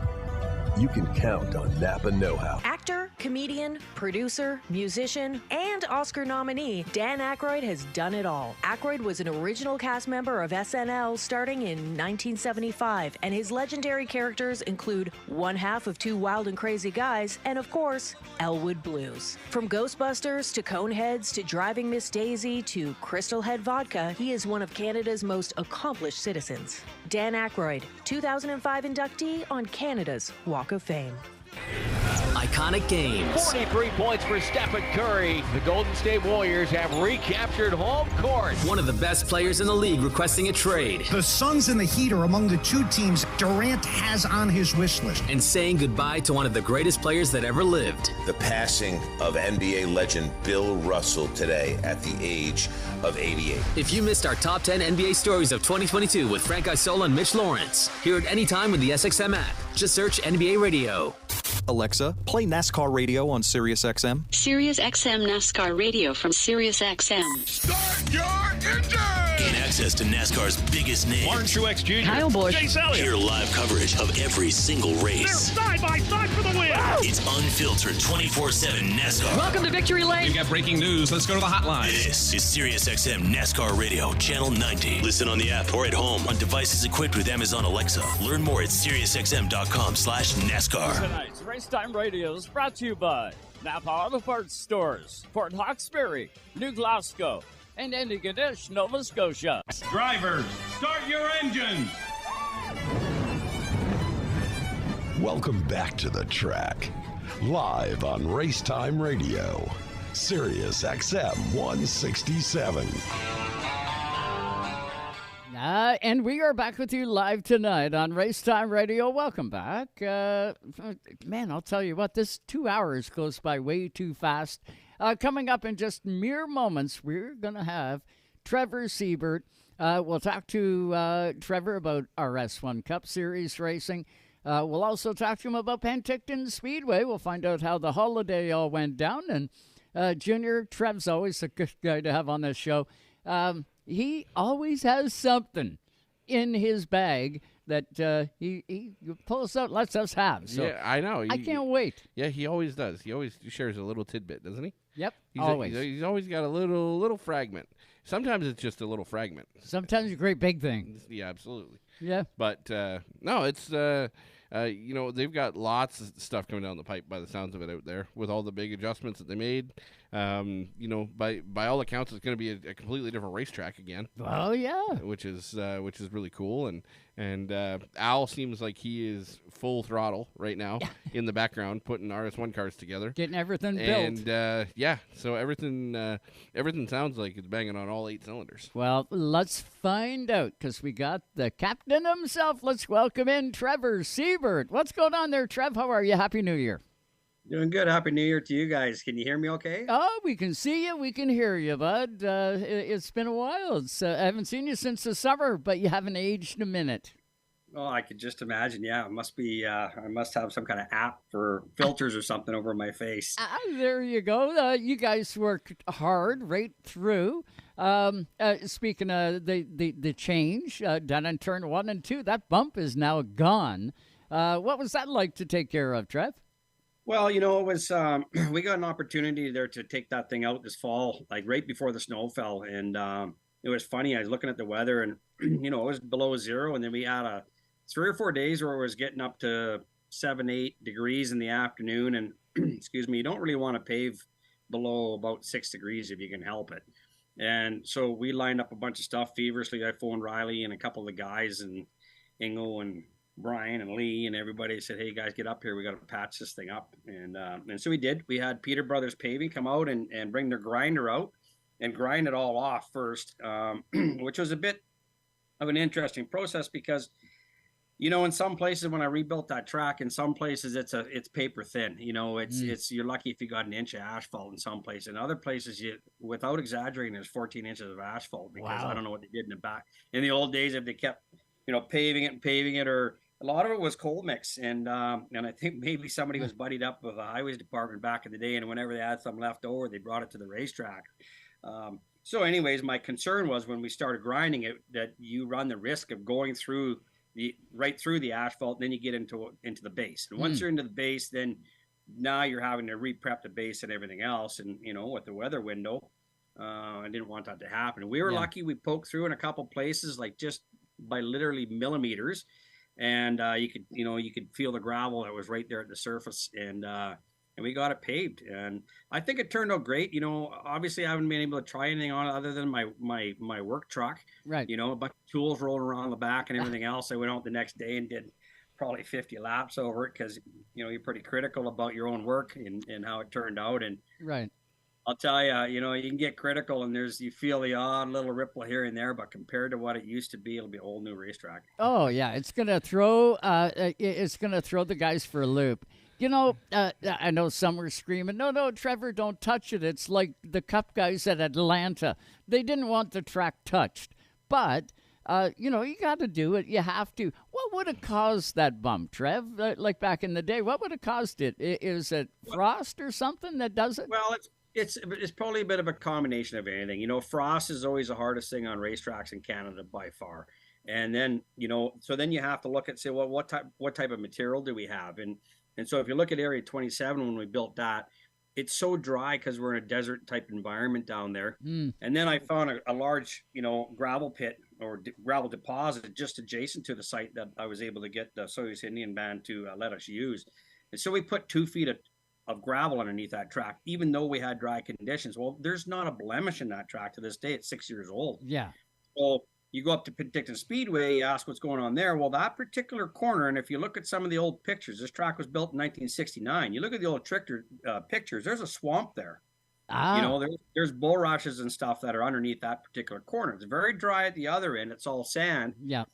You can count on Napa know-how. Actor, comedian, producer, musician, and Oscar nominee, Dan Aykroyd has done it all. Aykroyd was an original cast member of SNL starting in 1975, and his legendary characters include one half of Two Wild and Crazy Guys, and of course, Elwood Blues. From Ghostbusters to Coneheads to Driving Miss Daisy to Crystal Head Vodka, he is one of Canada's most accomplished citizens. Dan Aykroyd, 2005 inductee on Canada's Walk of Fame. iconic games. 43 points for Stephen Curry. The Golden State Warriors have recaptured home court. One of the best players in the league requesting a trade. The Suns and the Heat are among the two teams Durant has on his wish list. And saying goodbye to one of the greatest players that ever lived. The passing of NBA legend Bill Russell today at the age of 88. If you missed our top 10 NBA stories of 2022 with Frank Isola and Mitch Lawrence, hear it anytime with the SXM app. Just search NBA Radio. Alexa, play NASCAR radio on SiriusXM. SiriusXM NASCAR radio from SiriusXM. Start your engine! Gain access to NASCAR's biggest names. Martin Truex Jr. Kyle Busch. Chase Elliott. Hear live coverage of every single race. They're side by side for the win. It's unfiltered 24/7 NASCAR. Welcome to Victory Lane. We've got breaking news. Let's go to the hotline. This is SiriusXM NASCAR Radio, Channel 90. Listen on the app or at home on devices equipped with Amazon Alexa. Learn more at SiriusXM.com/NASCAR. Tonight's RaceTime Radio is brought to you by Napa Auto Parts Stores, Port Hawkesbury, New Glasgow, and Antigonish, Nova Scotia. Drivers, start your engines. Welcome back to the track. Live on RaceTime Radio, Sirius XM 167. And we are back with you live tonight on RaceTime Radio. Welcome back. Man, I'll tell you what, this 2 hours goes by way too fast. Coming up in just mere moments, we're going to have Trevor Seibert. We'll talk to Trevor about our S1 Cup Series racing. We'll also talk to him about Penticton Speedway. We'll find out how the holiday all went down. And Junior, Trev's always a good guy to have on this show. He always has something in his bag that he pulls out, lets us have. So yeah, I know. I can't wait. Yeah, he always does. He always shares a little tidbit, doesn't he? Yep, always. He's always got a little fragment. Sometimes it's just a little fragment. Sometimes a great big thing. Yeah, absolutely. Yeah. But no, it's they've got lots of stuff coming down the pipe by the sounds of it out there with all the big adjustments that they made. By all accounts, it's going to be a completely different racetrack again. Oh yeah, which is really cool. And Al seems like he is full throttle right now in the background, putting RS1 cars together, getting everything built. And so everything sounds like it's banging on all 8 cylinders. Well, let's find out because we got the captain himself. Let's welcome in Trevor Seibert. What's going on there, Trev? How are you? Happy New Year. Doing good. Happy New Year to you guys. Can you hear me okay? Oh, we can see you. We can hear you, bud. It's been a while. I haven't seen you since the summer, but you haven't aged a minute. Oh, I could just imagine. Yeah, it must be. I must have some kind of app for filters or something over my face. There you go. You guys worked hard right through. Speaking of the change done on turn 1 and 2, that bump is now gone. What was that like to take care of, Trev? Well, it was, we got an opportunity there to take that thing out this fall, like right before the snow fell. And it was funny. I was looking at the weather and, it was below 0. And then we had 3 or 4 days where it was getting up to 7-8 degrees in the afternoon. And excuse me, you don't really want to pave below about 6 degrees if you can help it. And so we lined up a bunch of stuff feverishly. I phoned Riley and a couple of the guys and Ingo and Brian and Lee and everybody said, "Hey guys, get up here. We got to patch this thing up." And so we did. We had Peter Brothers Paving come out and bring their grinder out and grind it all off first, which was a bit of an interesting process because, in some places when I rebuilt that track, in some places it's paper thin. It's you're lucky if you got an inch of asphalt in some places. In other places, without exaggerating, there's 14 inches of asphalt because I don't know what they did in the back. In the old days, if they kept, paving it, or a lot of it was cold mix, and I think maybe somebody was buddied up with the highways department back in the day, and whenever they had some left over, they brought it to the racetrack. So anyways, my concern was when we started grinding it that you run the risk of going through right through the asphalt, and then you get into the base. And once you're into the base, then now you're having to re-prep the base and everything else. And with the weather window, I didn't want that to happen. We were lucky; we poked through in a couple places, like just by literally millimeters. And you could feel the gravel that was right there at the surface, and we got it paved. And I think it turned out great. Obviously I haven't been able to try anything on it other than my work truck. Right. A bunch of tools rolling around the back and everything else. I went out the next day and did probably 50 laps over it because, you're pretty critical about your own work and how it turned out. And right. I'll tell you, you can get critical and you feel the odd little ripple here and there, but compared to what it used to be, it'll be a whole new racetrack. Oh yeah, it's gonna throw the guys for a loop. I know some were screaming, no, Trevor, don't touch it. It's like the Cup guys at Atlanta. They didn't want the track touched, but you got to do it. You have to. What would have caused that bump, Trev? Like back in the day, what would have caused it? Is it frost or something that does it? Well, it's probably a bit of a combination of anything. Frost is always the hardest thing on racetracks in Canada by far. And then, so then you have to look at, say, well, what type of material do we have? And so if you look at Area 27, when we built that, it's so dry because we're in a desert type environment down there. And then I found a large, gravel pit or gravel deposit just adjacent to the site that I was able to get the Soyuz Indian Band to let us use. And so we put 2 feet of gravel underneath that track, even though we had dry conditions. Well, there's not a blemish in that track to this day. It's 6 years old. Yeah. So you go up to Penticton Speedway, you ask what's going on there. Well, that particular corner, and if you look at some of the old pictures, this track was built in 1969. You look at the old pictures, there's a swamp there. There's bulrushes and stuff that are underneath that particular corner. It's very dry at the other end. It's all sand. Yeah.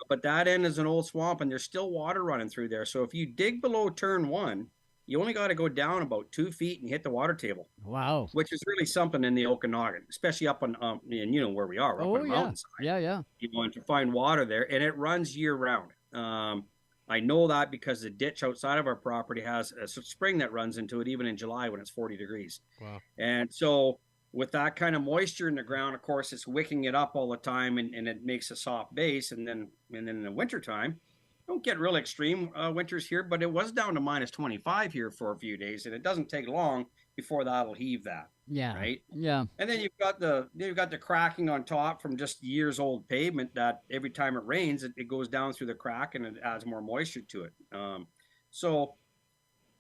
But that end is an old swamp, and there's still water running through there. So if you dig below turn 1, you only got to go down about 2 feet and hit the water table. Wow. Which is really something in the Okanagan, especially up on, where we are, up on the mountainside. Yeah. And to find water there, and it runs year round. I know that because the ditch outside of our property has a spring that runs into it, even in July when it's 40 degrees. Wow. And so with that kind of moisture in the ground, of course, it's wicking it up all the time, and it makes a soft base. And then in the wintertime, don't get real extreme winters here, but it was down to minus 25 here for a few days, and it doesn't take long before that'll heave that. Yeah. Right. Yeah. And then you've got the cracking on top from just years old pavement that every time it rains, it goes down through the crack and it adds more moisture to it. So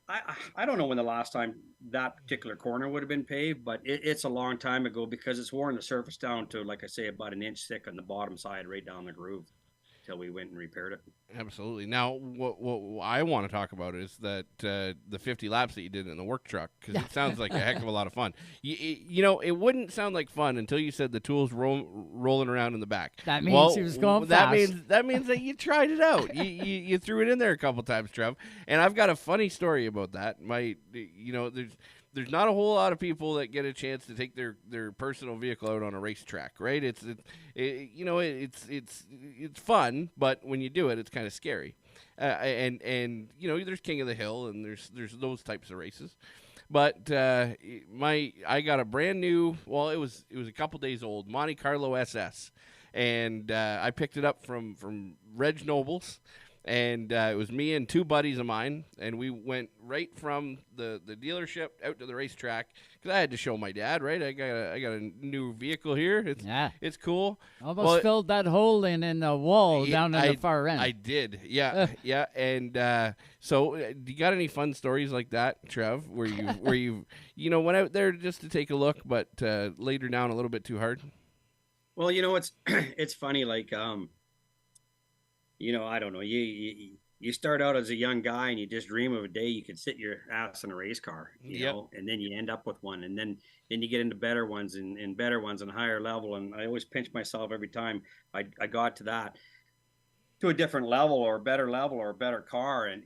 I don't know when the last time that particular corner would have been paved, but it's a long time ago because it's worn the surface down to, like I say, about an inch thick on the bottom side, right down the groove. We went and repaired it. Absolutely. Now, what I want to talk about is that the 50 laps that you did in the work truck, because it sounds like a heck of a lot of fun. It wouldn't sound like fun until you said the tools rolling around in the back. That means he was going fast. That means that you tried it out. You threw it in there a couple times, Trev. And I've got a funny story about that. There's not a whole lot of people that get a chance to take their personal vehicle out on a racetrack, right? It's fun, but when you do it, it's kind of scary. And there's King of the Hill and there's those types of races. But I got a brand new, well, it was a couple days old, Monte Carlo SS, and I picked it up from Reg Nobles. And it was me and 2 buddies of mine, and we went right from the dealership out to the racetrack because I had to show my dad, right? I got a new vehicle here. It's cool. Almost filled that hole in the wall down in the far end. I did, yeah, yeah. And so, do you got any fun stories like that, Trev? Where you went out there just to take a look, but laid her down a little bit too hard? Well, it's funny, like I don't know. You start out as a young guy and you just dream of a day you could sit your ass in a race car, you know, and then you end up with one, and then you get into better ones and better ones and higher level. And I always pinch myself every time I got to a different level or a better car. And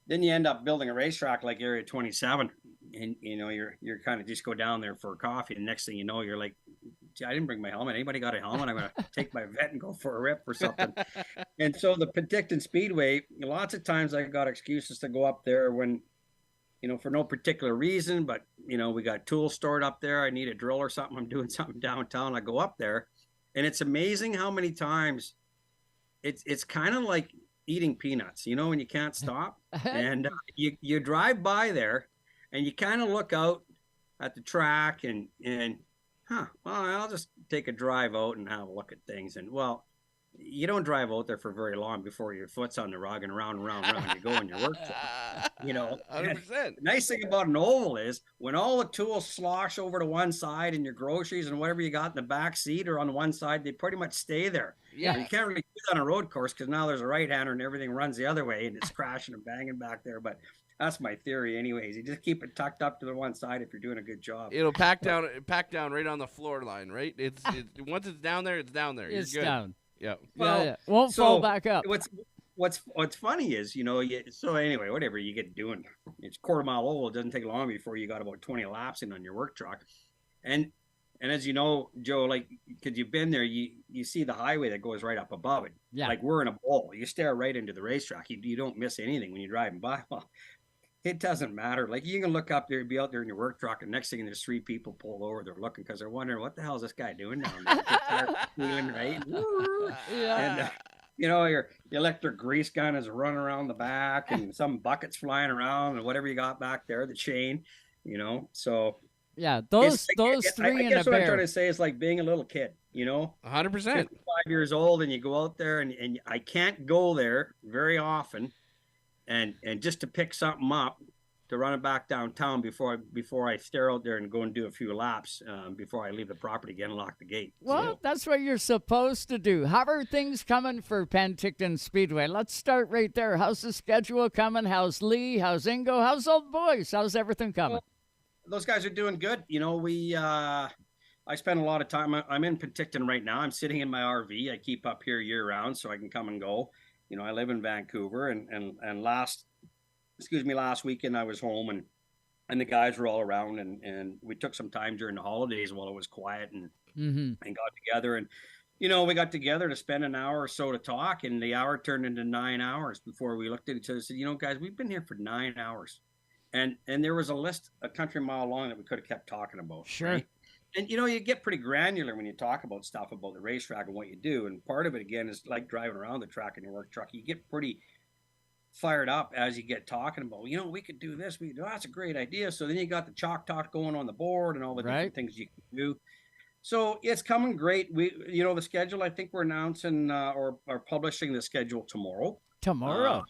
then you end up building a racetrack like Area 27, and you're kind of just go down there for a coffee, and next thing you know, you're like, I didn't bring my helmet. Anybody got a helmet? I'm going to take my vet and go for a rip or something. And so the Penticton Speedway, lots of times I got excuses to go up there when, for no particular reason, but, we got tools stored up there. I need a drill or something. I'm doing something downtown. I go up there, and it's amazing how many times it's kind of like eating peanuts, when you can't stop. And you drive by there and you kind of look out at the track and well, I'll just take a drive out and have a look at things. And well, you don't drive out there for very long before your foot's on the rug and round and round and round you go in your work truck, 100%. The nice thing about an oval is when all the tools slosh over to one side and your groceries and whatever you got in the back seat or on one side, they pretty much stay there. Yeah. You can't really do that on a road course because now there's a right-hander and everything runs the other way and it's crashing and banging back there. But that's my theory anyways. You just keep it tucked up to the one side if you're doing a good job. It'll pack down right on the floor line, right? It's once it's down there, it's down there. It's You're good. down. Yeah. Well, won't fall back up. What's funny is, so anyway, whatever you get doing, it's quarter mile oval. It doesn't take long before you got about 20 laps in on your work truck. And as you know, Joe, like, because you've been there, you see the highway that goes right up above it. Yeah. Like we're in a bowl. You stare right into the racetrack. You don't miss anything when you're driving by. Well, it doesn't matter. Like you can look up there, be out there in your work truck, and next thing there's 3 people pulled over. They're looking because they're wondering what the hell is this guy doing down there? Feeling right. Yeah. And your electric grease gun is running around the back, and some buckets flying around, and whatever you got back there, the chain. So yeah, those three I in guess a what I'm bear. trying to say is like being a little kid. 100%. 5 years old, and you go out there, and I can't go there very often. And just to pick something up, to run it back downtown before I stare out there and go and do a few laps before I leave the property again and lock the gate. Well, that's what you're supposed to do. How are things coming for Penticton Speedway? Let's start right there. How's the schedule coming? How's Lee? How's Ingo? How's all the boys? How's everything coming? Well, those guys are doing good. I spend a lot of time. I'm in Penticton right now. I'm sitting in my RV. I keep up here year round so I can come and go. I live in Vancouver, and last weekend I was home, and the guys were all around, and we took some time during the holidays while it was quiet and got together, and we got together to spend an hour or so to talk, and the hour turned into 9 hours before we looked at each other and said, guys, we've been here for 9 hours, and there was a list a country mile long that we could have kept talking about. Sure. Right? And, you get pretty granular when you talk about stuff about the racetrack and what you do. And part of it, again, is like driving around the track in your work truck. You get pretty fired up as you get talking about, we could do this. That's a great idea. So then you got the chalk talk going on the board and all the different things you can do. So it's coming great. We, the schedule, I think we're announcing or publishing the schedule tomorrow. Tomorrow.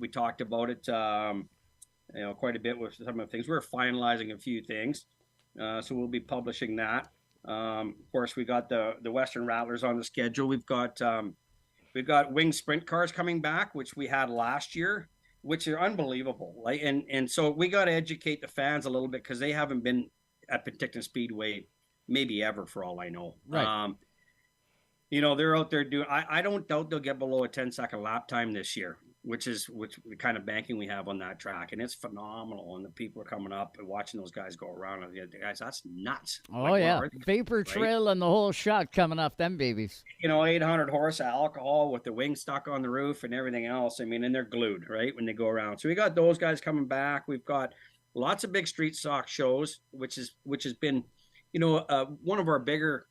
We talked about it, quite a bit with some of the things. We're finalizing a few things. So we'll be publishing that. Of course, we got the Western Rattlers on the schedule. We've got wing sprint cars coming back, which we had last year, which are unbelievable. Like, and so we got to educate the fans a little bit because they haven't been at Penticton Speedway maybe ever, for all I know. Right. They're out there doing. I don't doubt they'll get below a 10-second lap time this year, which the kind of banking we have on that track, and it's phenomenal. And the people are coming up and watching those guys go around. And the guys, that's nuts. Oh yeah, vapor trail and the whole shot coming off them babies. 800 horse alcohol with the wing stuck on the roof and everything else. I mean, and they're glued right when they go around. So we got those guys coming back. We've got lots of big street stock shows, which has been, one of our bigger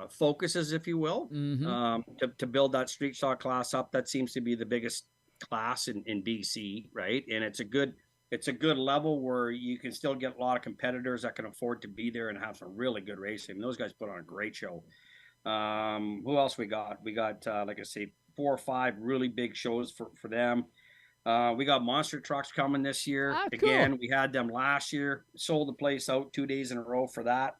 focuses, if you will, to build that street stock class up. That seems to be the biggest class in BC, right? And it's a good level where you can still get a lot of competitors that can afford to be there and have some really good racing. And those guys put on a great show. Who else we got? We got, like I say, 4 or 5 really big shows for them. We got monster trucks coming this year. Again, we had them last year, sold the place out 2 days in a row for that.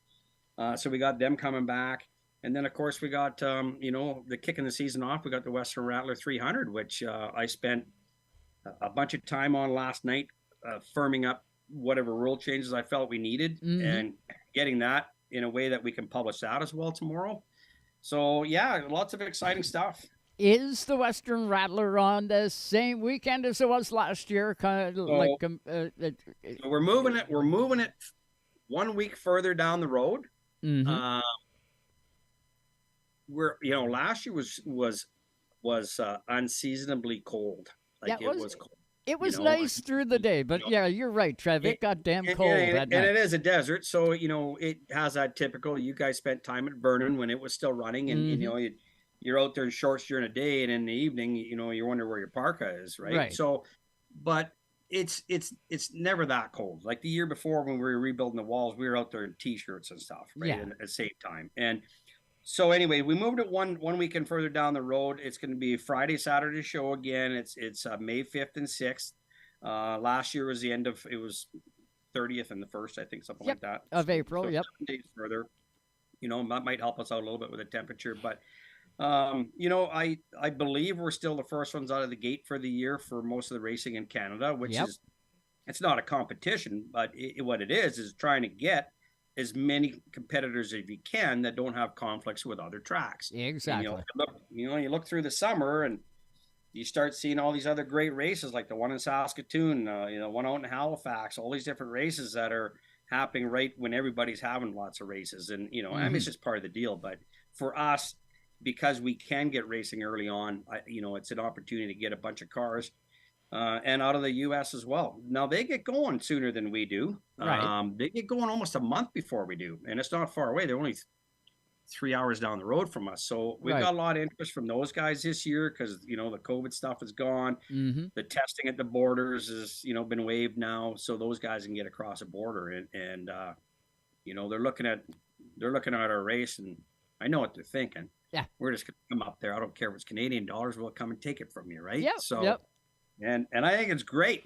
So we got them coming back. And then, of course, we got, the kicking the season off. We got the Western Rattler 300, which I spent a bunch of time on last night, firming up whatever rule changes I felt we needed and getting that in a way that we can publish that as well tomorrow. So, yeah, lots of exciting stuff. Is the Western Rattler on the same weekend as it was last year? Kind of we're moving it. We're moving it 1 week further down the road. Last year was unseasonably cold. Like it was cold. It was nice through the day, but yeah, you're right, Trev. It got damn cold that night. And it is a desert, so it has that typical. You guys spent time at Vernon when it was still running, and you're out there in shorts during the day, and in the evening, you wonder where your parka is, right? So, but it's never that cold. Like the year before when we were rebuilding the walls, we were out there in t-shirts and stuff, right? At the same time, and So anyway, we moved it one weekend further down the road. It's going to be Friday, Saturday show again. It's May 5th and 6th. Last year was it was 30th and the 1st, I think, something like that. Of April, so yep. 7 days further. That might help us out a little bit with the temperature. But, I believe we're still the first ones out of the gate for the year for most of the racing in Canada, which is, it's not a competition, but what it is trying to get as many competitors as you can that don't have conflicts with other tracks. Exactly. And, you look through the summer and you start seeing all these other great races, like the one in Saskatoon, one out in Halifax, all these different races that are happening right when everybody's having lots of races. And, I mean, it's just part of the deal. But for us, because we can get racing early on, it's an opportunity to get a bunch of cars and out of the U.S. as well. Now, they get going sooner than we do. Right. They get going almost a month before we do. And it's not far away. They're only 3 hours down the road from us. So we've got a lot of interest from those guys this year because, the COVID stuff is gone. The testing at the borders has, been waived now. So those guys can get across the border and they're looking at our race, and I know what they're thinking. Yeah. We're just going to come up there. I don't care if it's Canadian dollars. We'll come and take it from you. Right. Yep. So, and I think it's great.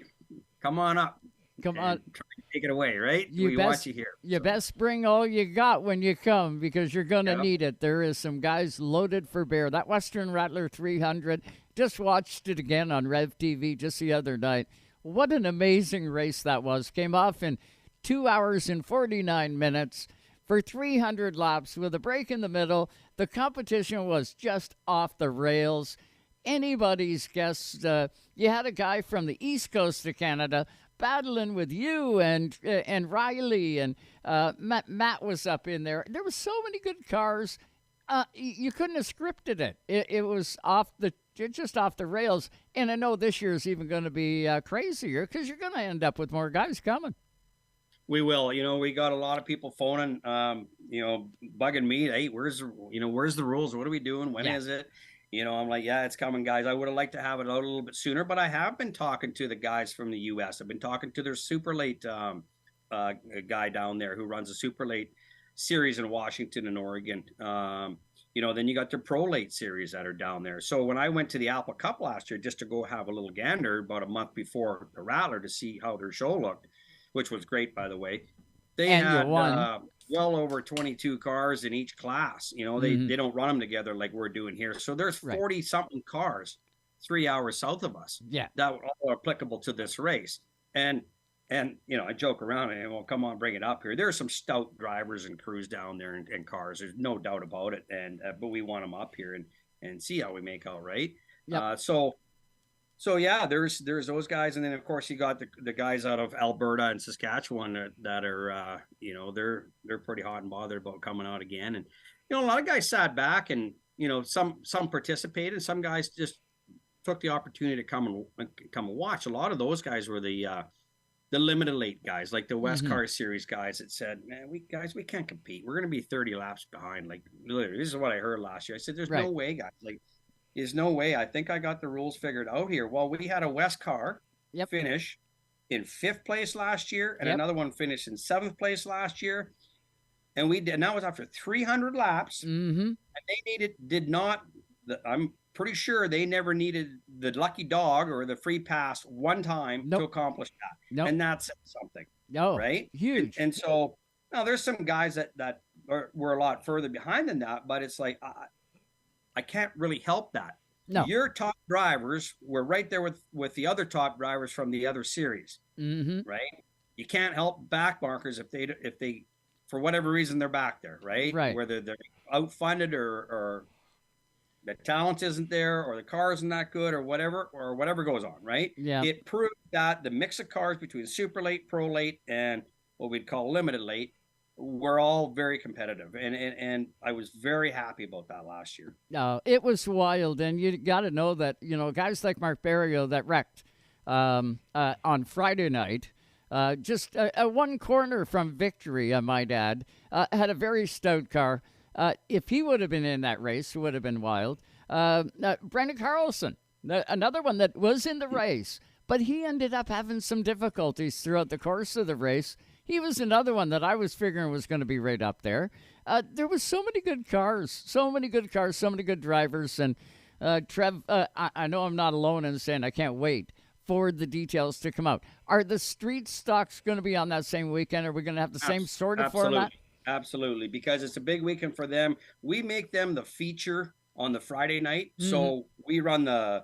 Come on up. Come on. Try to take it away, right? We want you here. You best bring all you got when you come because you're going to need it. There is some guys loaded for bear. That Western Rattler 300, just watched it again on Rev TV just the other night. What an amazing race that was. Came off in 2 hours and 49 minutes for 300 laps with a break in the middle. The competition was just off the rails. Anybody's guess. You had a guy from the east coast of Canada battling with you and Riley and Matt was up in there. There were so many good cars. You couldn't have scripted it. It was just off the rails. And I know this year is even going to be crazier because you're going to end up with more guys coming. We will. We got a lot of people phoning, bugging me. Hey, where's the rules? What are we doing? When is it? I'm like, yeah, it's coming, guys. I would have liked to have it out a little bit sooner, but I have been talking to the guys from the U.S. I've been talking to their super late guy down there who runs a super late series in Washington and Oregon. Then you got their pro late series that are down there. So when I went to the Apple Cup last year, just to go have a little gander about a month before the Rattler to see how their show looked, which was great, by the way, they had well over 22 cars in each class. They don't run them together like we're doing here. So there's 40 something cars 3 hours south of us that were all applicable to this race. And I joke around and, well, come on, bring it up here. There's some stout drivers and crews down there and cars. There's no doubt about it. And but we want them up here and see how we make out, right? Yep. So yeah, there's those guys, and then of course you got the guys out of Alberta and Saskatchewan that are they're pretty hot and bothered about coming out again, and a lot of guys sat back and some participated, some guys just took the opportunity to come and watch. A lot of those guys were the limited late guys, like the OSCAAR series guys that said, man, we can't compete. We're going to be 30 laps behind. Like literally, this is what I heard last year. I said, there's no way, guys. Like, there's no way. I think I got the rules figured out here. Well, we had a OSCAAR finish in 5th place last year, and another one finished in 7th place last year. And that was after 300 laps. And they I'm pretty sure they never needed the lucky dog or the free pass one time to accomplish that. And that's something. Right? Huge. And so now there's some guys that were a lot further behind than that, but it's like, I can't really help that. No. Your top drivers were right there with the other top drivers from the other series, right? You can't help back markers if they for whatever reason they're back there, right? Whether they're outfunded or the talent isn't there or the car isn't that good or whatever goes on, right? Yeah. It proved that the mix of cars between super late, pro late, and what we'd call limited late, we're all very competitive, and I was very happy about that last year. It was wild, and you got to know that guys like Mark Barrio that wrecked on Friday night, just one corner from victory, I might add, had a very stout car. If he would have been in that race, it would have been wild. Brendan Carlson, another one that was in the race, but he ended up having some difficulties throughout the course of the race. He was another one that I was figuring was going to be right up there. There was so many good cars, so many good drivers. And Trev, I know I'm not alone in saying I can't wait for the details to come out. Are the street stocks going to be on that same weekend? Are we going to have the same sort of format? Absolutely, because it's a big weekend for them. We make them the feature on the Friday night, so we run the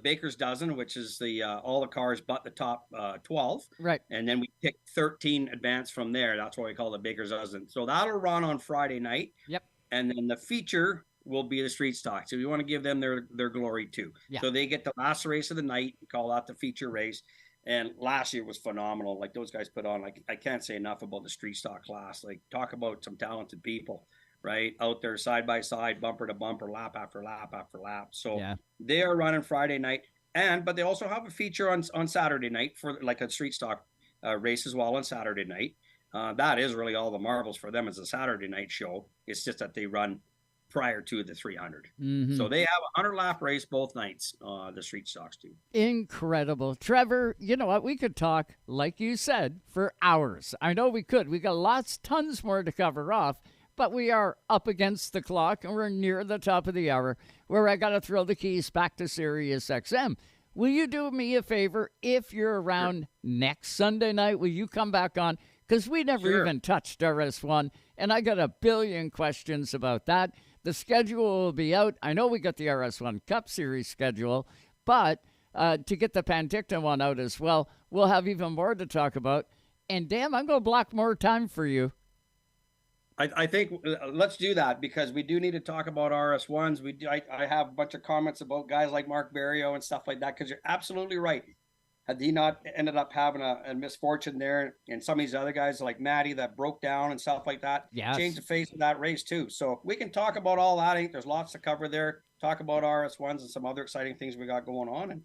Baker's Dozen, which is the all the cars but the top 12, right? And then we pick 13 advance from there. That's why we call it Baker's Dozen. So that'll run on Friday night. Yep. And then the feature will be the street stock. So we want to give them their glory too. Yeah. So they get the last race of the night. We call that the feature race. And last year was phenomenal. Like those guys put on, like, I can't say enough about the street stock class. Like, talk about some talented people, right? Out there side by side, bumper to bumper, lap after lap after lap. So they are running Friday night. But they also have a feature on Saturday night for like a street stock race as well on Saturday night. That is really all the marbles for them as a Saturday night show. It's just that they run prior to the 300. So they have a 100-lap race both nights, the street stocks do. Incredible. Trevor, you know what? We could talk, like you said, for hours. I know we could. We got tons more to cover off, but we are up against the clock, and we're near the top of the hour where I got to throw the keys back to SiriusXM. Will you do me a favor if you're around next Sunday night? Will you come back on? Because we never even touched RS1, and I got a billion questions about that. The schedule will be out. I know we got the RS1 Cup Series schedule, but to get the Penticton one out as well, we'll have even more to talk about. And damn, I'm going to block more time for you. I think let's do that because we do need to talk about RS1s. I have a bunch of comments about guys like Mark Barrio and stuff like that because you're absolutely right. Had he not ended up having a misfortune there, and some of these other guys like Matty that broke down and stuff like that, changed the face of that race too. So we can talk about all that. I think there's lots to cover there. Talk about RS1s and some other exciting things we got going on, and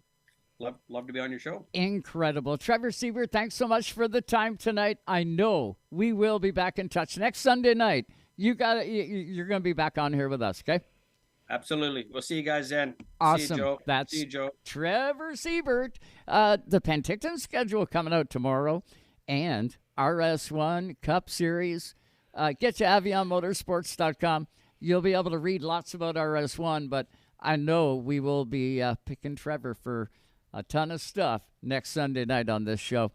love to be on your show. Incredible. Trevor Seibert, thanks so much for the time tonight. I know we will be back in touch next Sunday night. You're going to be back on here with us, okay? Absolutely. We'll see you guys then. Awesome. See you, Joe. That's see you, Joe. Trevor Seibert. The Penticton schedule coming out tomorrow and RS1 Cup Series. Get to avionmotorsports.com. You'll be able to read lots about RS1, but I know we will be picking Trevor for a ton of stuff next Sunday night on this show.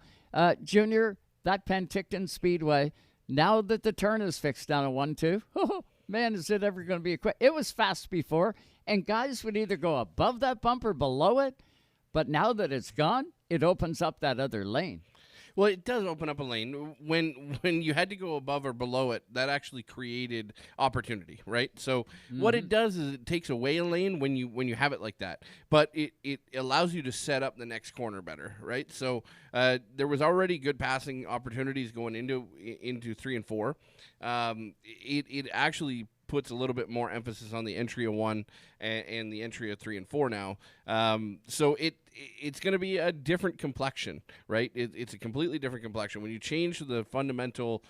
Junior, that Penticton Speedway, now that the turn is fixed down at 1-2, man, is it ever going to be quick? It was fast before, and guys would either go above that bump or below it, but now that it's gone, it opens up that other lane. Well, it does open up a lane. When you had to go above or below it, that actually created opportunity, right? So what it does is it takes away a lane when you have it like that, but it allows you to set up the next corner better, right? So there was already good passing opportunities going into 3 and 4. It actually puts a little bit more emphasis on the entry of 1 and the entry of 3 and 4 now. So it's going to be a different complexion, right? It's a completely different complexion. When you change the fundamental,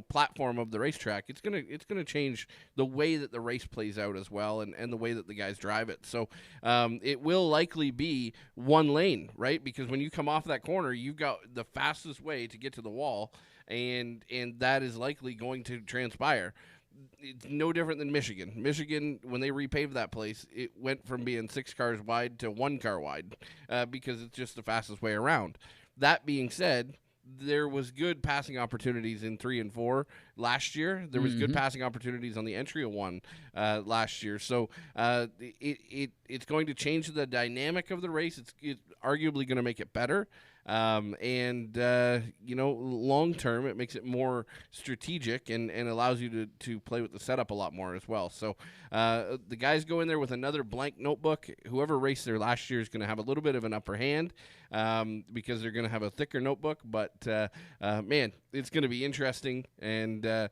platform of the racetrack, it's gonna change the way that the race plays out as well, and the way that the guys drive it. So it will likely be one lane, right? Because when you come off that corner, you've got the fastest way to get to the wall, and that is likely going to transpire. It's no different than Michigan. Michigan, when they repaved that place, it went from being 6 cars wide to 1 car wide because it's just the fastest way around. That being said, there was good passing opportunities in 3 and 4 last year. There was good passing opportunities on the entry of 1 last year. So it's going to change the dynamic of the race. It's arguably going to make it better. Long term, it makes it more strategic and allows you to play with the setup a lot more as well. So the guys go in there with another blank notebook. Whoever raced there last year is going to have a little bit of an upper hand because they're going to have a thicker notebook. But man, it's going to be interesting. And the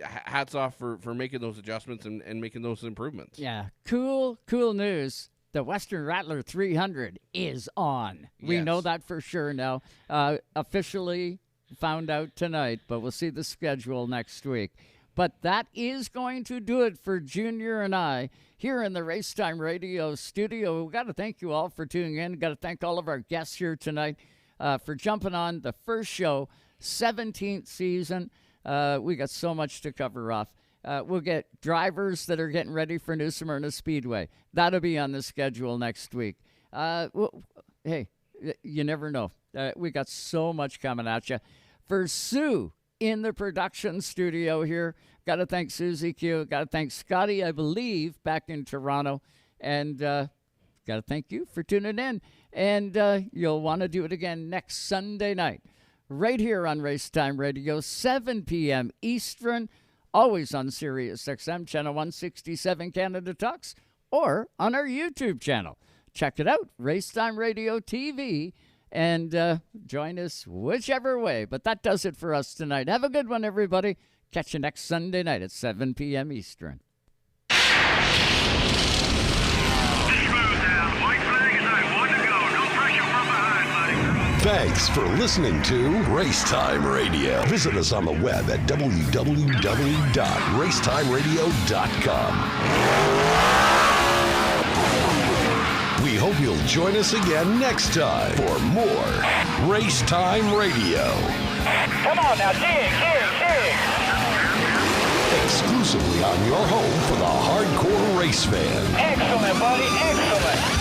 hats off for making those adjustments and making those improvements. Yeah, cool news. The Western Rattler 300 is on. We know that for sure now. Officially found out tonight, but we'll see the schedule next week. But that is going to do it for Junior and I here in the Racetime Radio studio. We've got to thank you all for tuning in. We've got to thank all of our guests here tonight. for jumping on the first show, 17th season. We got so much to cover off. We'll get drivers that are getting ready for New Smyrna Speedway. That'll be on the schedule next week. Hey, you never know. We got so much coming at you. For Sue in the production studio here, got to thank Susie Q. Got to thank Scotty, I believe, back in Toronto. And got to thank you for tuning in. And you'll want to do it again next Sunday night, right here on Race Time Radio, 7 p.m. Eastern, always on SiriusXM, channel 167 Canada Talks, or on our YouTube channel. Check it out, RaceTimeRadioTV, and join us whichever way. But that does it for us tonight. Have a good one, everybody. Catch you next Sunday night at 7 p.m. Eastern. Thanks for listening to Race Time Radio. Visit us on the web at www.racetimeradio.com. We hope you'll join us again next time for more Race Time Radio. Come on now, dig. Exclusively on your home for the hardcore race fan. Excellent, buddy, excellent.